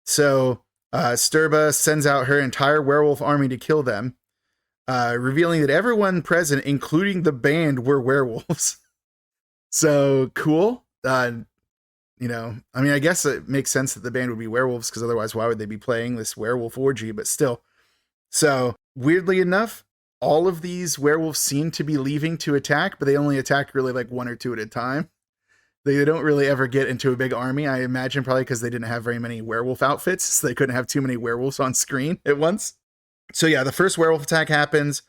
So Sturba sends out her entire werewolf army to kill them, revealing that everyone present, including the band, were werewolves. So cool. You know, I mean, I guess it makes sense that the band would be werewolves because otherwise why would they be playing this werewolf orgy? But still. So weirdly enough, all of these werewolves seem to be leaving to attack, but they only attack really like one or two at a time. They don't really ever get into a big army. I imagine probably because they didn't have very many werewolf outfits. So they couldn't have too many werewolves on screen at once. So yeah, the first werewolf attack happens.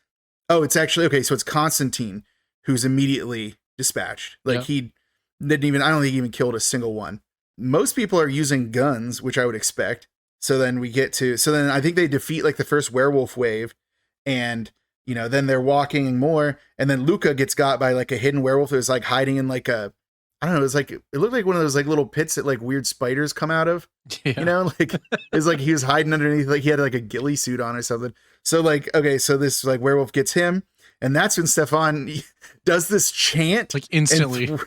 Oh, it's actually, okay, so it's Constantine who's immediately dispatched. Like he didn't even, I don't think he even killed a single one. Most people are using guns, which I would expect. So then I think they defeat like the first werewolf wave, and you know, then they're walking more, and then Luca gets got by like a hidden werewolf that was like hiding in like a, I don't know, it looked like one of those like little pits that like weird spiders come out of. Yeah. You know, like it's like he was hiding underneath, like he had like a ghillie suit on or something. So like, okay, so this like werewolf gets him, and that's when Stefan does this chant like instantly.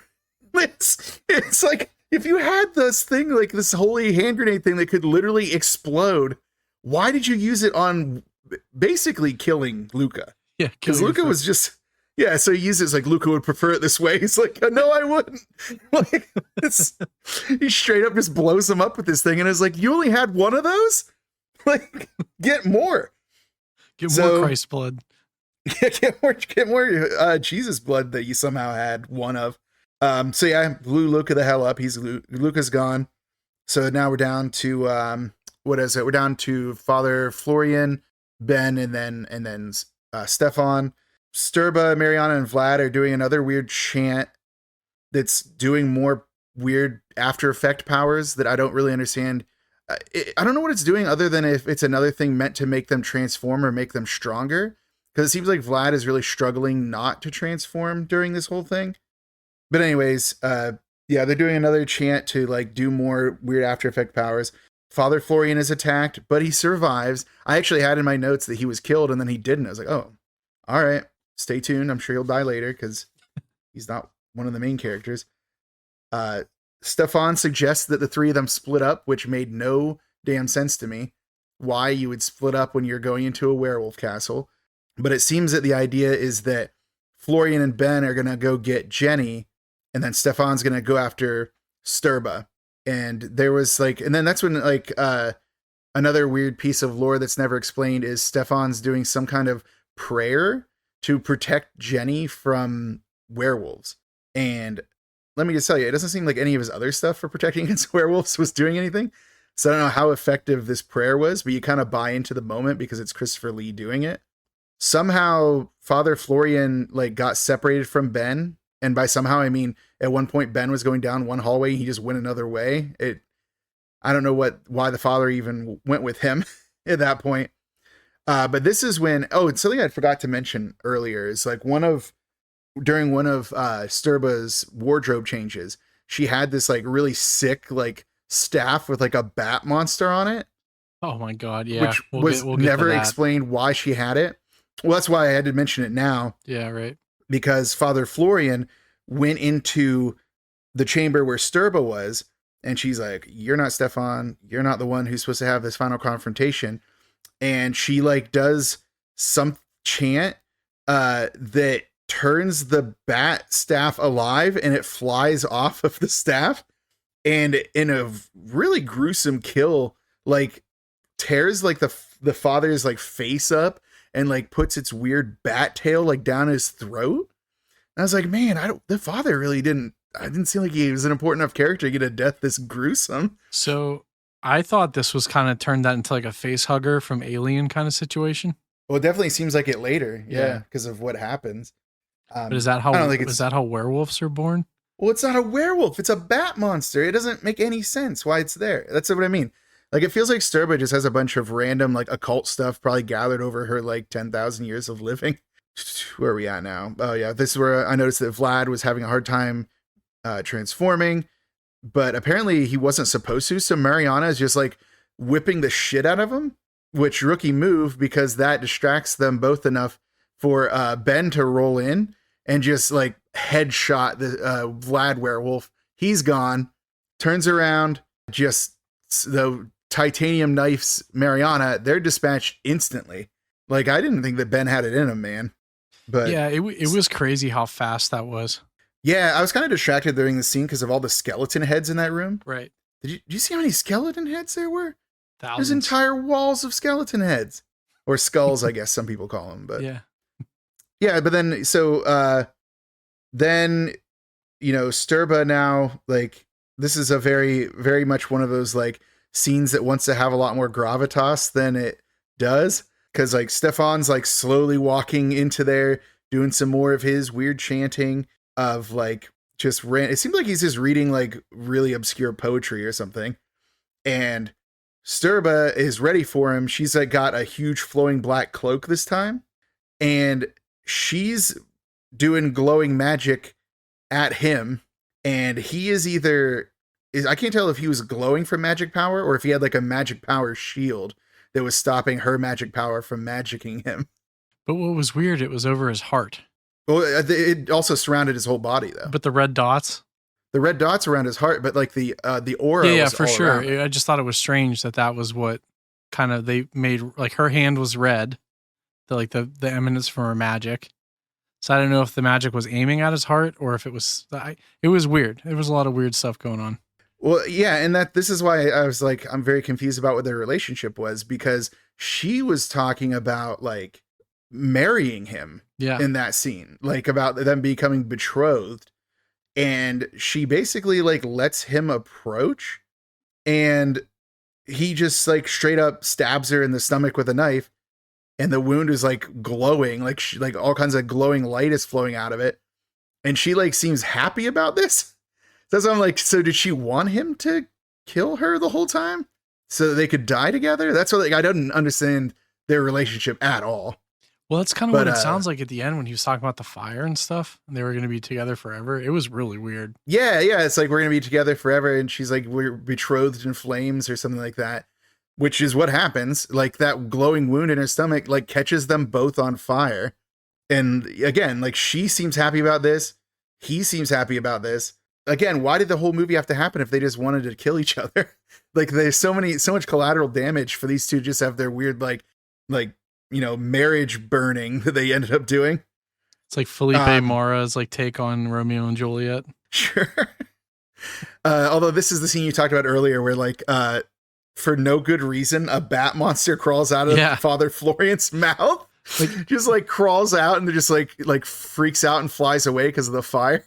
It's like, if you had this thing, like this holy hand grenade thing that could literally explode, why did you use it on basically killing Luca. Yeah, Because Luca was just, yeah, so he uses like, Luca would prefer it this way. He's like, no, I wouldn't. Like, he straight up just blows him up with this thing. And it's like, you only had one of those? Like, get more. Get more Christ blood. Yeah, get more Jesus blood that you somehow had one of. So yeah, blew Luca the hell up. Luca's gone. So now we're down to, what is it? We're down to Father Florian, Ben, and then Stefan. Sturba, Mariana, and Vlad are doing another weird chant that's doing more weird after effect powers that I don't really understand. I don't know what it's doing other than if it's another thing meant to make them transform or make them stronger. Because it seems like Vlad is really struggling not to transform during this whole thing. But anyways, yeah, they're doing another chant to like do more weird after effect powers. Father Florian is attacked, but he survives. I actually had in my notes that he was killed and then he didn't. I was like, oh, all right. Stay tuned. I'm sure he'll die later because he's not one of the main characters. Stefan suggests that the three of them split up, which made no damn sense to me. Why you would split up when you're going into a werewolf castle. But it seems that the idea is that Florian and Ben are going to go get Jenny, and then Stefan's going to go after Sturba. And there was like, and then that's when like another weird piece of lore that's never explained is Stefan's doing some kind of prayer to protect Jenny from werewolves. And let me just tell you, it doesn't seem like any of his other stuff for protecting against werewolves was doing anything. So I don't know how effective this prayer was, but you kind of buy into the moment because it's Christopher Lee doing it. Somehow Father Florian like got separated from Ben. And by somehow, I mean, at one point Ben was going down one hallway. He just went another way. I don't know why the father even went with him at that point. But this is when, it's something I forgot to mention earlier is like during one of Sturba's wardrobe changes, she had this like really sick, like staff with like a bat monster on it. Oh my God. Yeah. Which was never explained why she had it. Well, that's why I had to mention it now. Yeah. Right. Because Father Florian went into the chamber where Sturba was, and she's like, you're not Stefan. You're not the one who's supposed to have this final confrontation. And she like does some chant that turns the bat staff alive and it flies off of the staff. And in a really gruesome kill, like tears like the father's like face up and like puts its weird bat tail like down his throat. And I was like, man, the father really didn't seem like he was an important enough character to get a death this gruesome. So I thought this was kind of turned that into like a face hugger from Alien kind of situation. Well, it definitely seems like it later. Yeah. Because of what happens. But is that how werewolves are born? Well, it's not a werewolf. It's a bat monster. It doesn't make any sense why it's there. That's what I mean. Like, it feels like Sturba just has a bunch of random, like, occult stuff probably gathered over her, like, 10,000 years of living. Where are we at now? Oh, yeah. This is where I noticed that Vlad was having a hard time transforming, but apparently he wasn't supposed to. So Mariana is just, like, whipping the shit out of him, which rookie move because that distracts them both enough for Ben to roll in and just, like, headshot the Vlad werewolf. He's gone. Turns around. Just the titanium knifes Mariana. They're dispatched instantly. Like, I didn't think that Ben had it in him, man. But yeah, it was crazy how fast that was. Yeah, I was kind of distracted during the scene because of all the skeleton heads in that room. Right. Did you see how many skeleton heads there were? Thousands. There's entire walls of skeleton heads. Or skulls, I guess some people call them. But yeah. Yeah, but then, so, then, you know, Sturba now, like, this is a very, very much one of those, like, scenes that wants to have a lot more gravitas than it does. Because, like, Stefan's, like, slowly walking into there, doing some more of his weird chanting of, like, just it seems like he's just reading, like, really obscure poetry or something. And Sturba is ready for him. She's, like, got a huge flowing black cloak this time. And she's doing glowing magic at him. And he is I can't tell if he was glowing from magic power or if he had, like, a magic power shield that was stopping her magic power from magicking him. But what was weird, it was over his heart. Well, it also surrounded his whole body, though. But the red dots? The red dots around his heart, but like the aura. Yeah, was for all sure. around. I just thought it was strange that was what kind of, they made like her hand was red, the eminence from her magic. So I don't know if the magic was aiming at his heart or if it was, it was weird. There was a lot of weird stuff going on. Well, yeah, and this is why I was like, I'm very confused about what their relationship was, because she was talking about like marrying him in that scene, like about them becoming betrothed. And she basically like lets him approach, and he just like straight up stabs her in the stomach with a knife. And the wound is like glowing, like like all kinds of glowing light is flowing out of it. And she like seems happy about this. So I'm like, so did she want him to kill her the whole time so that they could die together? That's what, like, I don't understand their relationship at all. Well, that's kind of what it sounds like at the end when he was talking about the fire and stuff. And they were going to be together forever. It was really weird. Yeah. It's like, we're going to be together forever. And she's like, we're betrothed in flames or something like that, which is what happens. Like that glowing wound in her stomach, like catches them both on fire. And again, like she seems happy about this. He seems happy about this. Again, why did the whole movie have to happen if they just wanted to kill each other? Like there's so much collateral damage for these two to just have their weird, like, marriage burning that they ended up doing. It's like Felipe Mara's like take on Romeo and Juliet. Sure. Although this is the scene you talked about earlier where like, for no good reason, a bat monster crawls out of Father Florian's mouth. Like just like crawls out and just like freaks out and flies away because of the fire.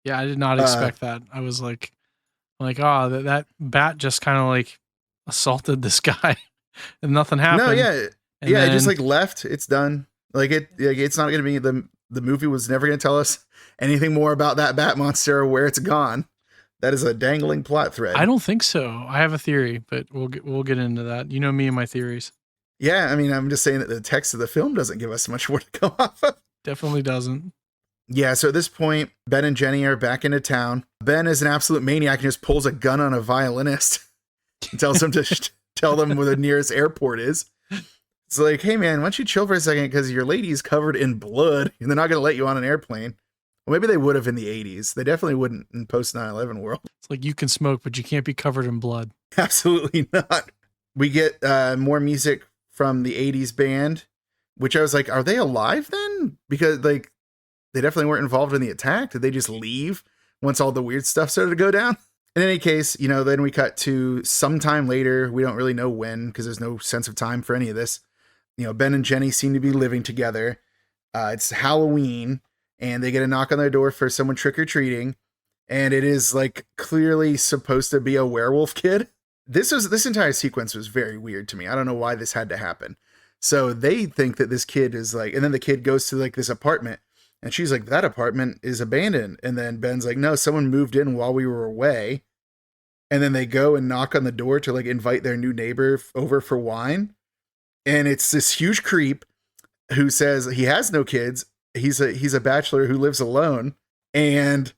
Yeah, I did not expect that. I was like, oh, that bat just kind of like assaulted this guy, and nothing happened. No, yeah, and it just like left. It's done. Like it's not going to be the movie was never going to tell us anything more about that bat monster or where it's gone. That is a dangling plot thread. I don't think so. I have a theory, but we'll get into that. You know me and my theories. Yeah, I mean, I'm just saying that the text of the film doesn't give us much more to go off of. Definitely doesn't. Yeah, so at this point, Ben and Jenny are back into town. Ben is an absolute maniac and just pulls a gun on a violinist and tells him to tell them where the nearest airport is. It's like, hey man, why don't you chill for a second because your lady's covered in blood and they're not going to let you on an airplane. Well, maybe they would have in the 80s. They definitely wouldn't in post 9/11 world. It's like you can smoke, but you can't be covered in blood. Absolutely not. We get more music from the 80s band, which I was like, are they alive then? Because like, they definitely weren't involved in the attack. Did they just leave once all the weird stuff started to go down? In any case, then we cut to sometime later. We don't really know when because there's no sense of time for any of this. Ben and Jenny seem to be living together. It's Halloween and they get a knock on their door for someone trick-or-treating. And it is like clearly supposed to be a werewolf kid. This entire sequence was very weird to me. I don't know why this had to happen. So they think that this kid is like, and then the kid goes to like this apartment. And she's like, that apartment is abandoned. And then Ben's like, no, someone moved in while we were away. And then they go and knock on the door to like invite their new neighbor over for wine. And it's this huge creep who says he has no kids. He's a bachelor who lives alone. And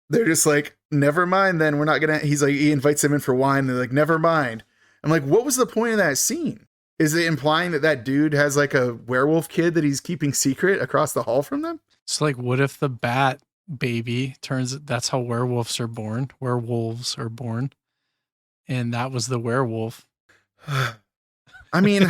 they're just like, never mind then. We're not going to, he invites them in for wine. And they're like, never mind. I'm like, what was the point of that scene? Is it implying that dude has like a werewolf kid that he's keeping secret across the hall from them? So like, what if the bat baby that's how werewolves are born. And that was the werewolf. I mean,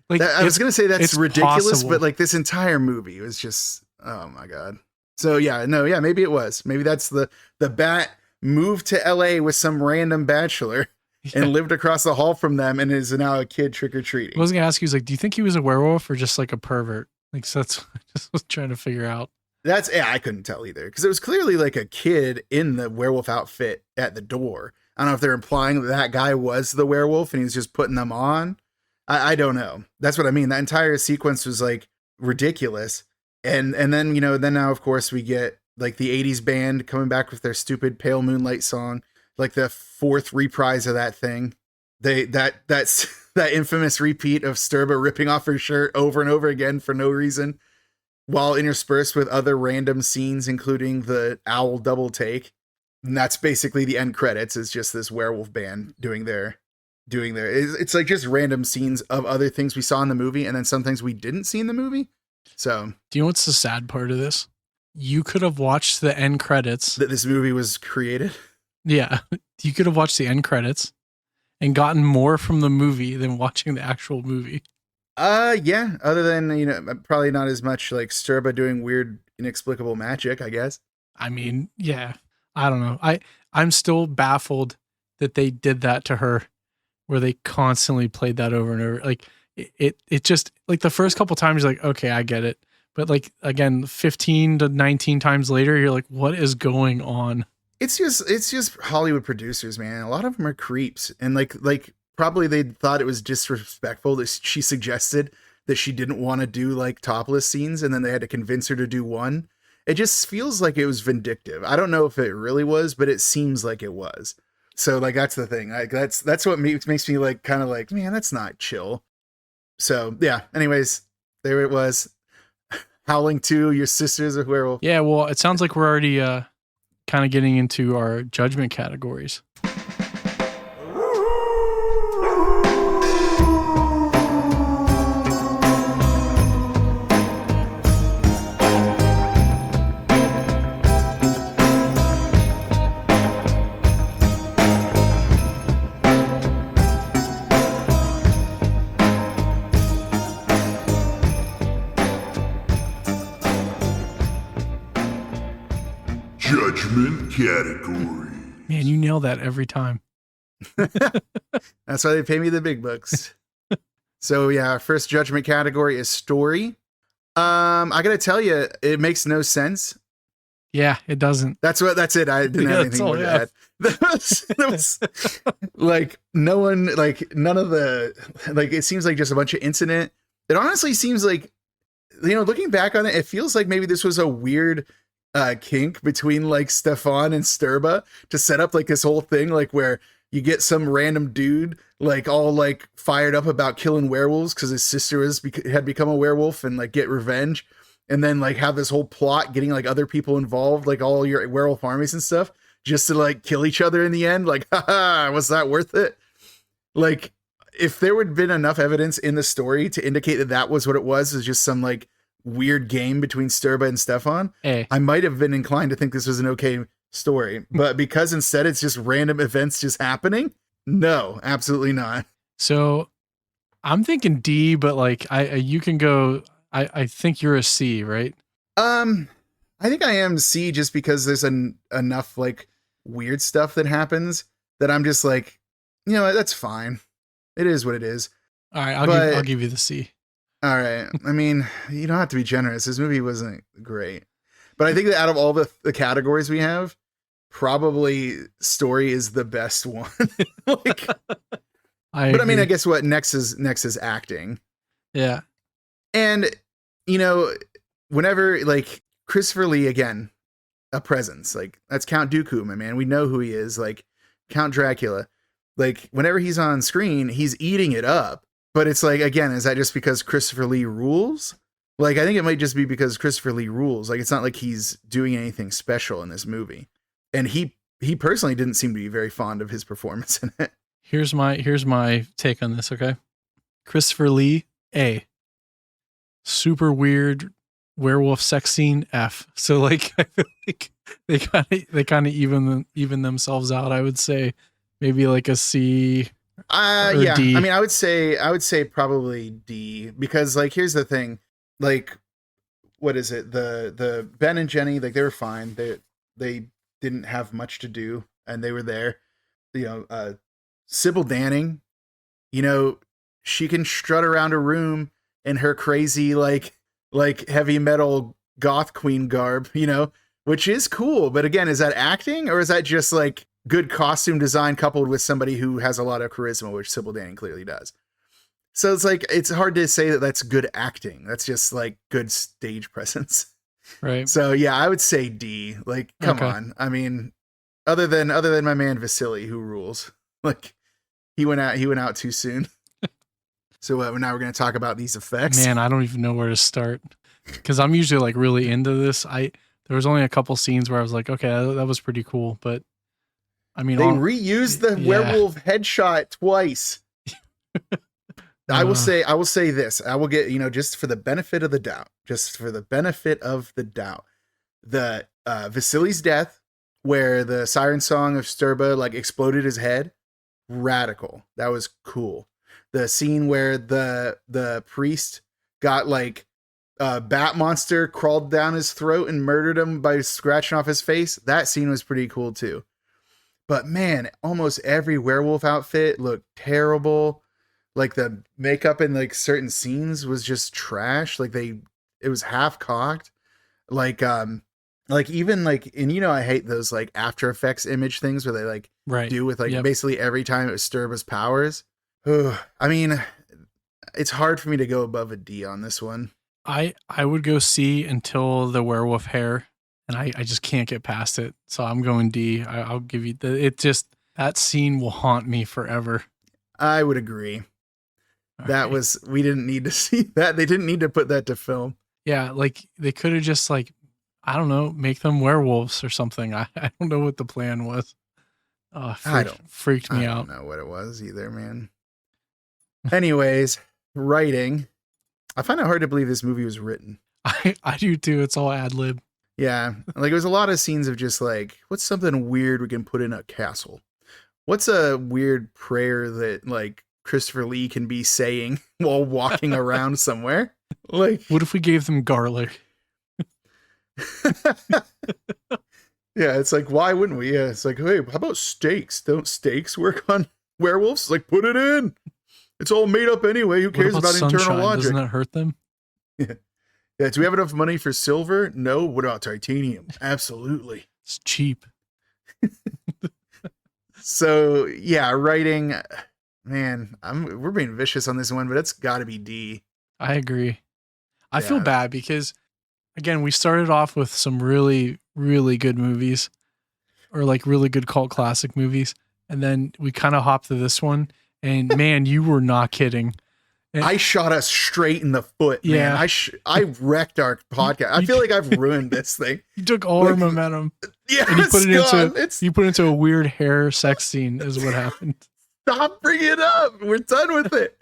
like I was going to say that's ridiculous, possible. but like this entire movie was just, oh my God. So yeah, maybe it was. Maybe that's the bat moved to LA with some random bachelor and lived across the hall from them and is now a kid trick-or-treating. I was going to ask you, like, do you think he was a werewolf or just like a pervert? Like, so that's what I just was trying to figure out. I couldn't tell either because it was clearly like a kid in the werewolf outfit at the door. I don't know if they're implying that guy was the werewolf and he's just putting them on. I don't know. That's what I mean. That entire sequence was like ridiculous. And then, then now of course we get like the 80s band coming back with their stupid Pale Moonlight song, like the fourth reprise of that thing. That's that infamous repeat of Sturba ripping off her shirt over and over again for no reason, while interspersed with other random scenes, including the owl double take. And that's basically the end credits. Is just this werewolf band doing their. It's like just random scenes of other things we saw in the movie, and then some things we didn't see in the movie. So, do you know what's the sad part of this? You could have watched the end credits that this movie was created. Yeah, you could have watched the end credits. and gotten more from the movie than watching the actual movie. Yeah. Other than, probably not as much like Sturba doing weird, inexplicable magic, I guess. I mean, yeah, I don't know. I'm still baffled that they did that to her, where they constantly played that over and over. Like it just like the first couple times you're like, okay, I get it. But like again, 15 to 19 times later, you're like, what is going on? It's just Hollywood producers, man. A lot of them are creeps, and like probably they thought it was disrespectful that she suggested that she didn't want to do like topless scenes, and then they had to convince her to do one. It just feels like it was vindictive. I don't know if it really was, but it seems like it was. So like that's the thing. That's what makes me like kind of like, man, that's not chill. So yeah. Anyways, there it was. Howling 2, Your Sister's a Werewolf. Yeah, well, it sounds like we're already kind of getting into our judgment categories. Judgment category. Man, you nail that every time. That's why they pay me the big bucks. So yeah, our first judgment category is story. I gotta tell you, it makes no sense. Yeah, it doesn't. That's it. I didn't have anything more to add. That was like no one, like none of the, like it seems like just a bunch of incident. It honestly seems like, looking back on it, it feels like maybe this was a weird kink between like Stefan and Sturba to set up like this whole thing, like where you get some random dude like all like fired up about killing werewolves because his sister had become a werewolf and like get revenge, and then like have this whole plot getting like other people involved, like all your werewolf armies and stuff, just to like kill each other in the end. Like, haha, was that worth it? Like, if there would have been enough evidence in the story to indicate that that was what it was just some like weird game between Sturba and Stefan, I might have been inclined to think this was an okay story. But because instead it's just random events just happening, no, absolutely not. So I'm thinking D, but like you can go. I think you're a C, right? I think I am C just because there's enough like weird stuff that happens that I'm just like, that's fine. It is what it is. All right, I'll give you the C. All right. I mean, you don't have to be generous. This movie wasn't great. But I think that out of all the categories we have, probably story is the best one. Like, I mean, I guess what next is acting. Yeah. And, whenever like Christopher Lee, again, a presence, like that's Count Dooku, my man. We know who he is, like Count Dracula. Like whenever he's on screen, he's eating it up. But it's like, again, is that just because Christopher Lee rules? Like, I think it might just be because Christopher Lee rules. Like, it's not like he's doing anything special in this movie. And he personally didn't seem to be very fond of his performance in it. Here's my take on this, okay? Christopher Lee, A. Super weird werewolf sex scene, F. So like I feel like they kind of even themselves out, I would say. Maybe like a C. Yeah. D. I mean, I would say probably D, because like here's the thing. Like, what is it? The Ben and Jenny, like they were fine. They didn't have much to do and they were there. Sybil Danning, she can strut around a room in her crazy like heavy metal goth queen garb, which is cool. But again, is that acting or is that just like good costume design coupled with somebody who has a lot of charisma, which Sybil Danning clearly does? So it's like, it's hard to say that that's good acting. That's just like good stage presence. Right. So yeah, I would say D. Like, come on. I mean, other than my man Vasily, who rules. Like, he went out too soon. So now we're going to talk about these effects. Man, I don't even know where to start because I'm usually like really into this. There was only a couple scenes where I was like, okay, that was pretty cool, but I mean, they reused the werewolf headshot twice. I will say this. I will get, just for the benefit of the doubt, the Vasily's death, where the siren song of Sturba like exploded his head. radical. That was cool. The scene where the priest got like a bat monster crawled down his throat and murdered him by scratching off his face. That scene was pretty cool too. But man, almost every werewolf outfit looked terrible. Like the makeup in like certain scenes was just trash. Like it was half cocked. Like even like, and you know, I hate those like After Effects image things where they like do with like basically every time it was powers. I mean, it's hard for me to go above a D on this one. I would go C until the werewolf hair, and I just can't get past it. So I'm going D. I'll give you that scene will haunt me forever. I would agree. That was, we didn't need to see that. They didn't need to put that to film. Yeah, like they could have just like, I don't know, make them werewolves or something. I don't know what the plan was. Freaked me out. I don't know what it was either, man. Anyways, writing. I find it hard to believe this movie was written. I do too. It's all ad lib. Yeah, like it was a lot of scenes of just like, what's something weird we can put in a castle? What's a weird prayer that like Christopher Lee can be saying while walking around somewhere? Like, what if we gave them garlic? Yeah, it's like, why wouldn't we? Yeah, it's like, hey, how about steaks? Don't steaks work on werewolves? Like, put it in. It's all made up anyway. Who cares about internal logic? Doesn't that hurt them? Yeah. Yeah. Do we have enough money for silver? No. What about titanium? Absolutely. It's cheap. So yeah, writing, man, we're being vicious on this one, but it's got to be D. I agree. I feel bad because, again, we started off with some really, really good movies, or like really good cult classic movies, and then we kind of hopped to this one. And man, you were not kidding. And I shot us straight in the foot, man. Yeah. I wrecked our podcast. I feel like I've ruined this thing. You took all our momentum. Yeah, and you put it into a weird hair sex scene is what happened. Stop bringing it up. We're done with it.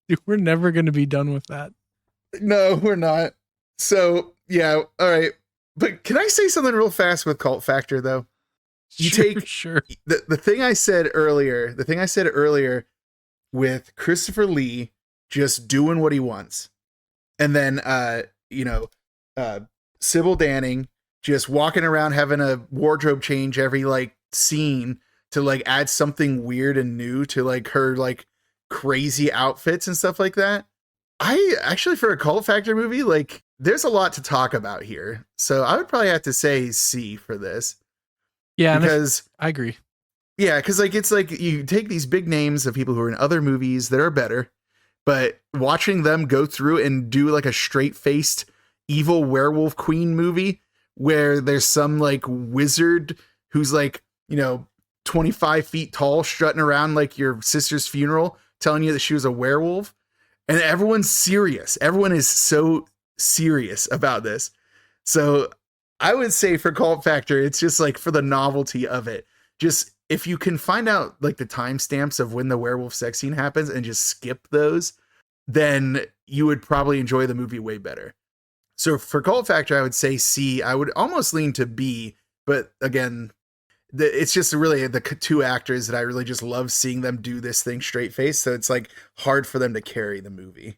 Dude, we're never going to be done with that. No, we're not. So yeah, all right. But can I say something real fast with Cult Factor though? Sure. The thing I said earlier with Christopher Lee just doing what he wants. And then Sybil Danning just walking around having a wardrobe change every like scene to like add something weird and new to like her like crazy outfits and stuff like that. I actually, for a Cult Factor movie, like there's a lot to talk about here. So I would probably have to say C for this. Yeah, because I agree. Yeah, because like it's like you take these big names of people who are in other movies that are better, but watching them go through and do like a straight-faced evil werewolf queen movie where there's some like wizard who's like, 25 feet tall strutting around like your sister's funeral telling you that she was a werewolf, and everyone's serious. Everyone is so serious about this. So I would say for Cult Factor, it's just like for the novelty of it. Just if you can find out like the timestamps of when the werewolf sex scene happens and just skip those, then you would probably enjoy the movie way better. So for Cult Factor, I would say C. I would almost lean to B, but again, it's just really the two actors that I really just love seeing them do this thing straight face. So it's like hard for them to carry the movie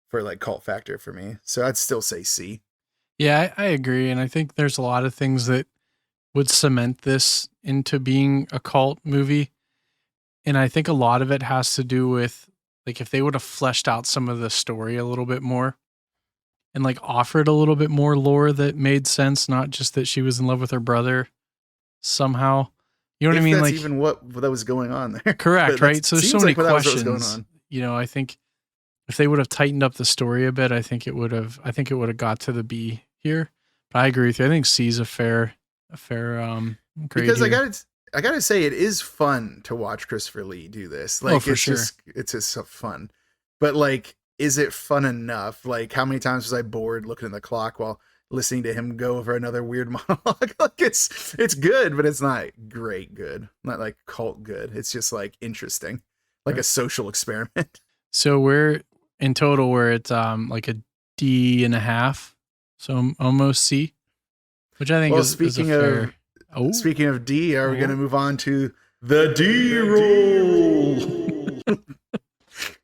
for like Cult Factor for me. So I'd still say C. Yeah, I agree. And I think there's a lot of things that would cement this into being a cult movie. And I think a lot of it has to do with like if they would have fleshed out some of the story a little bit more and like offered a little bit more lore that made sense, not just that she was in love with her brother somehow. You know what I mean? That's like even what that was going on there. Correct, right? So there's so many questions going on. I think if they would have tightened up the story a bit, I think it would have got to the B here. But I agree with you. I think C is a fair grade. Because here. I gotta say it is fun to watch Christopher Lee do this. Like for sure. It's just so fun. But like, is it fun enough? Like how many times was I bored looking at the clock while listening to him go over another weird monologue? Like it's good, but it's not great good. Not like cult good. It's just like interesting. Like a social experiment. So we're in total we're at like a D.5. So almost C, which I think is a fair. Speaking of D, are we going to move on to The D-roll.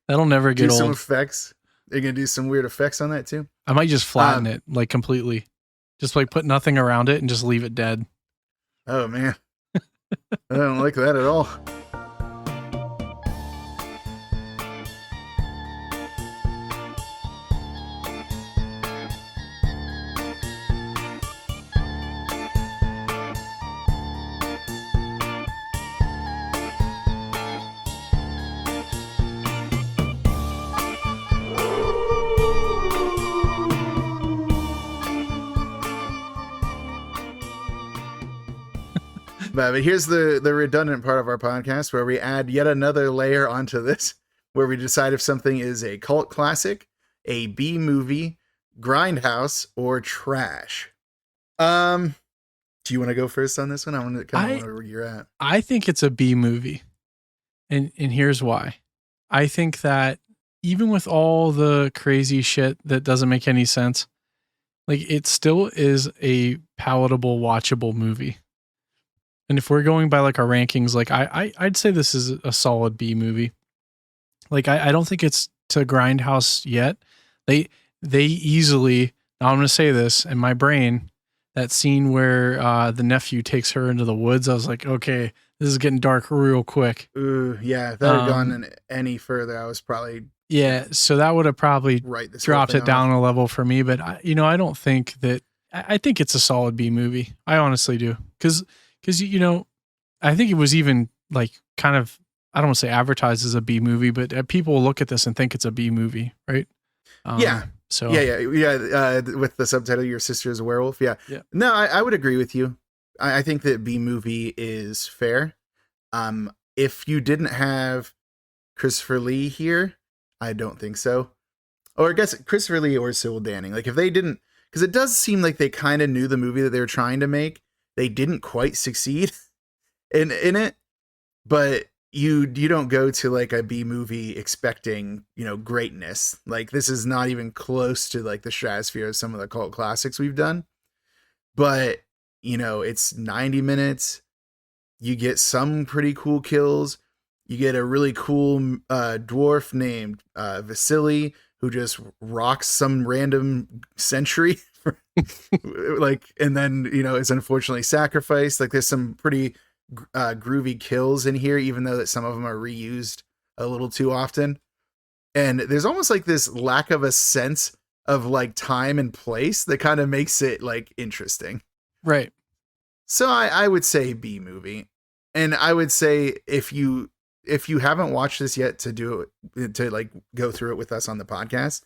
That'll never get Do some old. effects. You're going to do some weird effects on that too? I might just flatten it like completely. Just like put nothing around it and just leave it dead. Oh, man. I don't like that at all. But here's the redundant part of our podcast where we add yet another layer onto this, where we decide if something is a cult classic, a B movie, grindhouse, or trash. Do you want to go first on this one? I want to kind of know where you're at. I think it's a B movie. And here's why. I think that even with all the crazy shit that doesn't make any sense, like it still is a palatable, watchable movie. And if we're going by like our rankings, like I'd say this is a solid B movie. Like I don't think it's to grindhouse yet. They easily, now I'm going to say this in my brain, that scene where the nephew takes her into the woods, I was like, okay, this is getting dark real quick. Ooh, yeah, if that had gone any further, I was probably so that would have probably dropped it down off a level for me. But I don't think that. I think it's a solid B movie. I honestly do, because I think it was even like kind of, I don't want to say advertised as a B movie, but people will look at this and think it's a B movie, right? Yeah. So yeah. With the subtitle, "Your Sister's a Werewolf." Yeah. No, I would agree with you. I think that B movie is fair. If you didn't have Christopher Lee here, I don't think so. Or I guess Christopher Lee or Sybil Danning. Like if they didn't, because it does seem like they kind of knew the movie that they were trying to make. They didn't quite succeed in it, but you don't go to like a B movie expecting, greatness. Like this is not even close to like the stratosphere of some of the cult classics we've done. But, it's 90 minutes. You get some pretty cool kills. You get a really cool dwarf named Vasily who just rocks some random sentry. And then, is unfortunately sacrificed. Like there's some pretty groovy kills in here, even though that some of them are reused a little too often. And there's almost like this lack of a sense of like time and place that kind of makes it like interesting. Right. So I would say B movie. And I would say if you haven't watched this yet to like go through it with us on the podcast,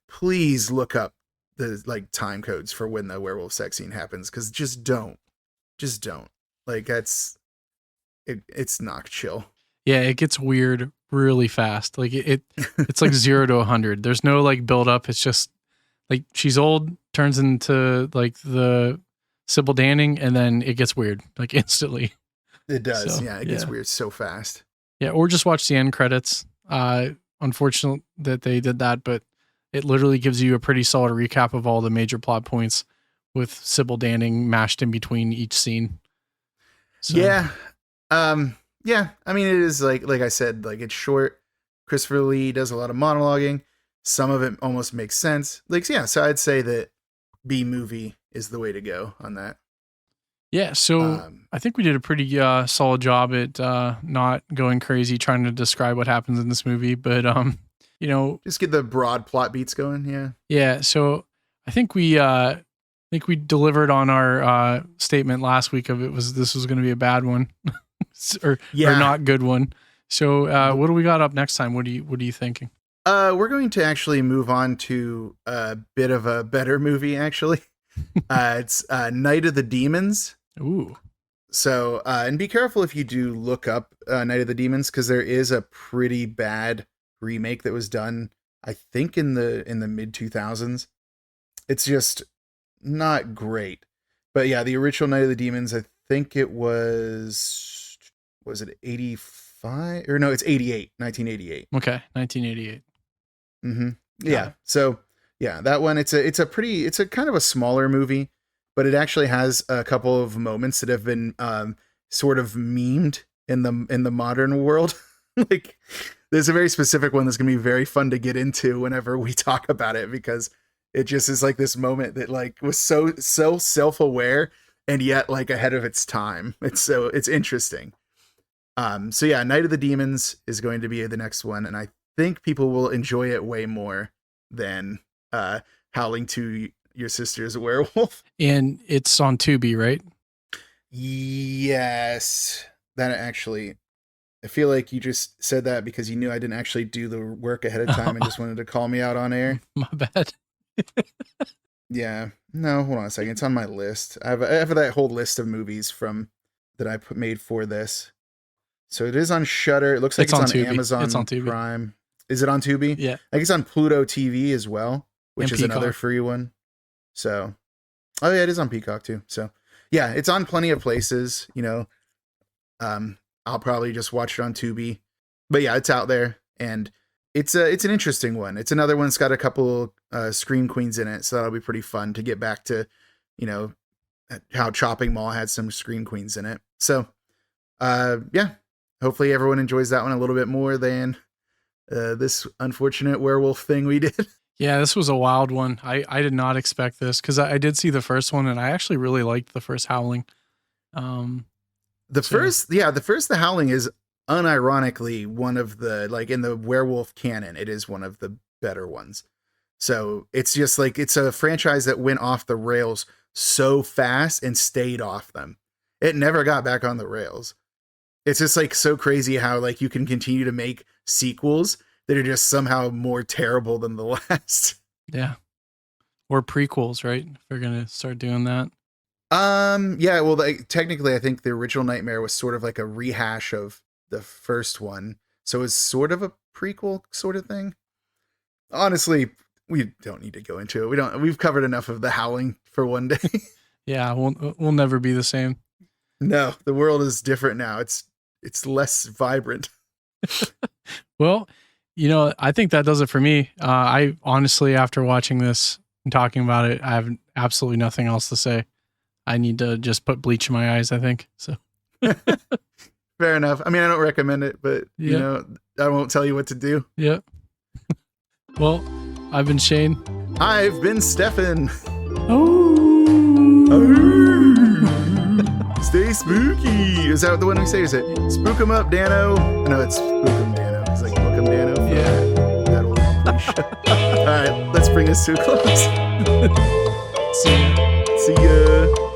please look up the like time codes for when the werewolf sex scene happens. Cause just don't like it's not chill. Yeah. It gets weird really fast. Like it's like 0 to 100. There's no like build up. It's just like she's old, turns into like the Sybil Danning, and then it gets weird like instantly. It does. So, yeah. It gets weird so fast. Yeah. Or just watch the end credits. Unfortunate that they did that, but it literally gives you a pretty solid recap of all the major plot points with Sybil Danning mashed in between each scene. So. Yeah. Yeah. I mean, it is like I said, like it's short. Christopher Lee does a lot of monologuing. Some of it almost makes sense. Like, yeah. So I'd say that B movie is the way to go on that. Yeah. So I think we did a pretty solid job at not going crazy trying to describe what happens in this movie, but just get the broad plot beats going. Yeah. Yeah. So I think we delivered on our statement last week of this was going to be a bad one or not good one. So what do we got up next time? What are you thinking? We're going to actually move on to a bit of a better movie. Actually, it's Night of the Demons. Ooh. So, and be careful if you do look up Night of the Demons, because there is a pretty bad remake that was done, I think in the mid 2000s. It's just not great. But yeah, the original Night of the Demons, I think it was it 85 or no, it's 1988. Okay. 1988. Mm-hmm. Yeah. So yeah, that one, it's a kind of a smaller movie, but it actually has a couple of moments that have been sort of memed in the modern world. Like, there's a very specific one that's gonna be very fun to get into whenever we talk about it, because it just is like this moment that like was so self-aware and yet like ahead of its time. It's interesting. So yeah, Night of the Demons is going to be the next one, and I think people will enjoy it way more than Howling to Your Sister's Werewolf. And it's on Tubi, right? Yes. That actually, I feel like you just said that because you knew I didn't actually do the work ahead of time and just wanted to call me out on air. My bad. Yeah. No, hold on a second. It's on my list. I have that whole list of movies that I made for this. So it is on Shudder. It looks like it's on Tubi. Amazon It's on Tubi. Prime. Is it on Tubi? Yeah. I think it's on Pluto TV as well, which And is Peacock. another free one. So, oh yeah, it is on Peacock too. So, yeah, it's on plenty of places. You know, I'll probably just watch it on Tubi, but yeah, it's out there, and it's an interesting one. It's another one that's got a couple scream queens in it, so that'll be pretty fun to get back to, you know, how Chopping Mall had some scream queens in it. So, yeah. Hopefully everyone enjoys that one a little bit more than this unfortunate werewolf thing we did. Yeah, this was a wild one. I did not expect this because I did see the first one and I actually really liked the first Howling. The first The Howling is unironically one of the, like, in the werewolf canon, it is one of the better ones. So it's just like, it's a franchise that went off the rails so fast and stayed off them. It never got back on the rails. It's just like so crazy how like you can continue to make sequels that are just somehow more terrible than the last. Yeah. Or prequels, right? If we're going to start doing that. Yeah, well, like, technically I think the original Nightmare was sort of like a rehash of the first one. So it's sort of a prequel sort of thing. Honestly, we don't need to go into it. We've covered enough of the Howling for one day. Yeah, we'll never be the same. No, the world is different now. It's less vibrant. Well, you know, I think that does it for me. I honestly, after watching this and talking about it, I have absolutely nothing else to say. I need to just put bleach in my eyes, I think. So fair enough. I mean, I don't recommend it, but Yeah. you know, I won't tell you what to do. yeah. Well, I've been Shane. I've been Stefan. Oh. Stay spooky. Is that the one we say? Is it spook 'em up, Dano? No, it's spook 'em, Dano. It's like book 'em, Dano. Yeah. That old cliche. All right, let's bring this to a close. See ya. See ya.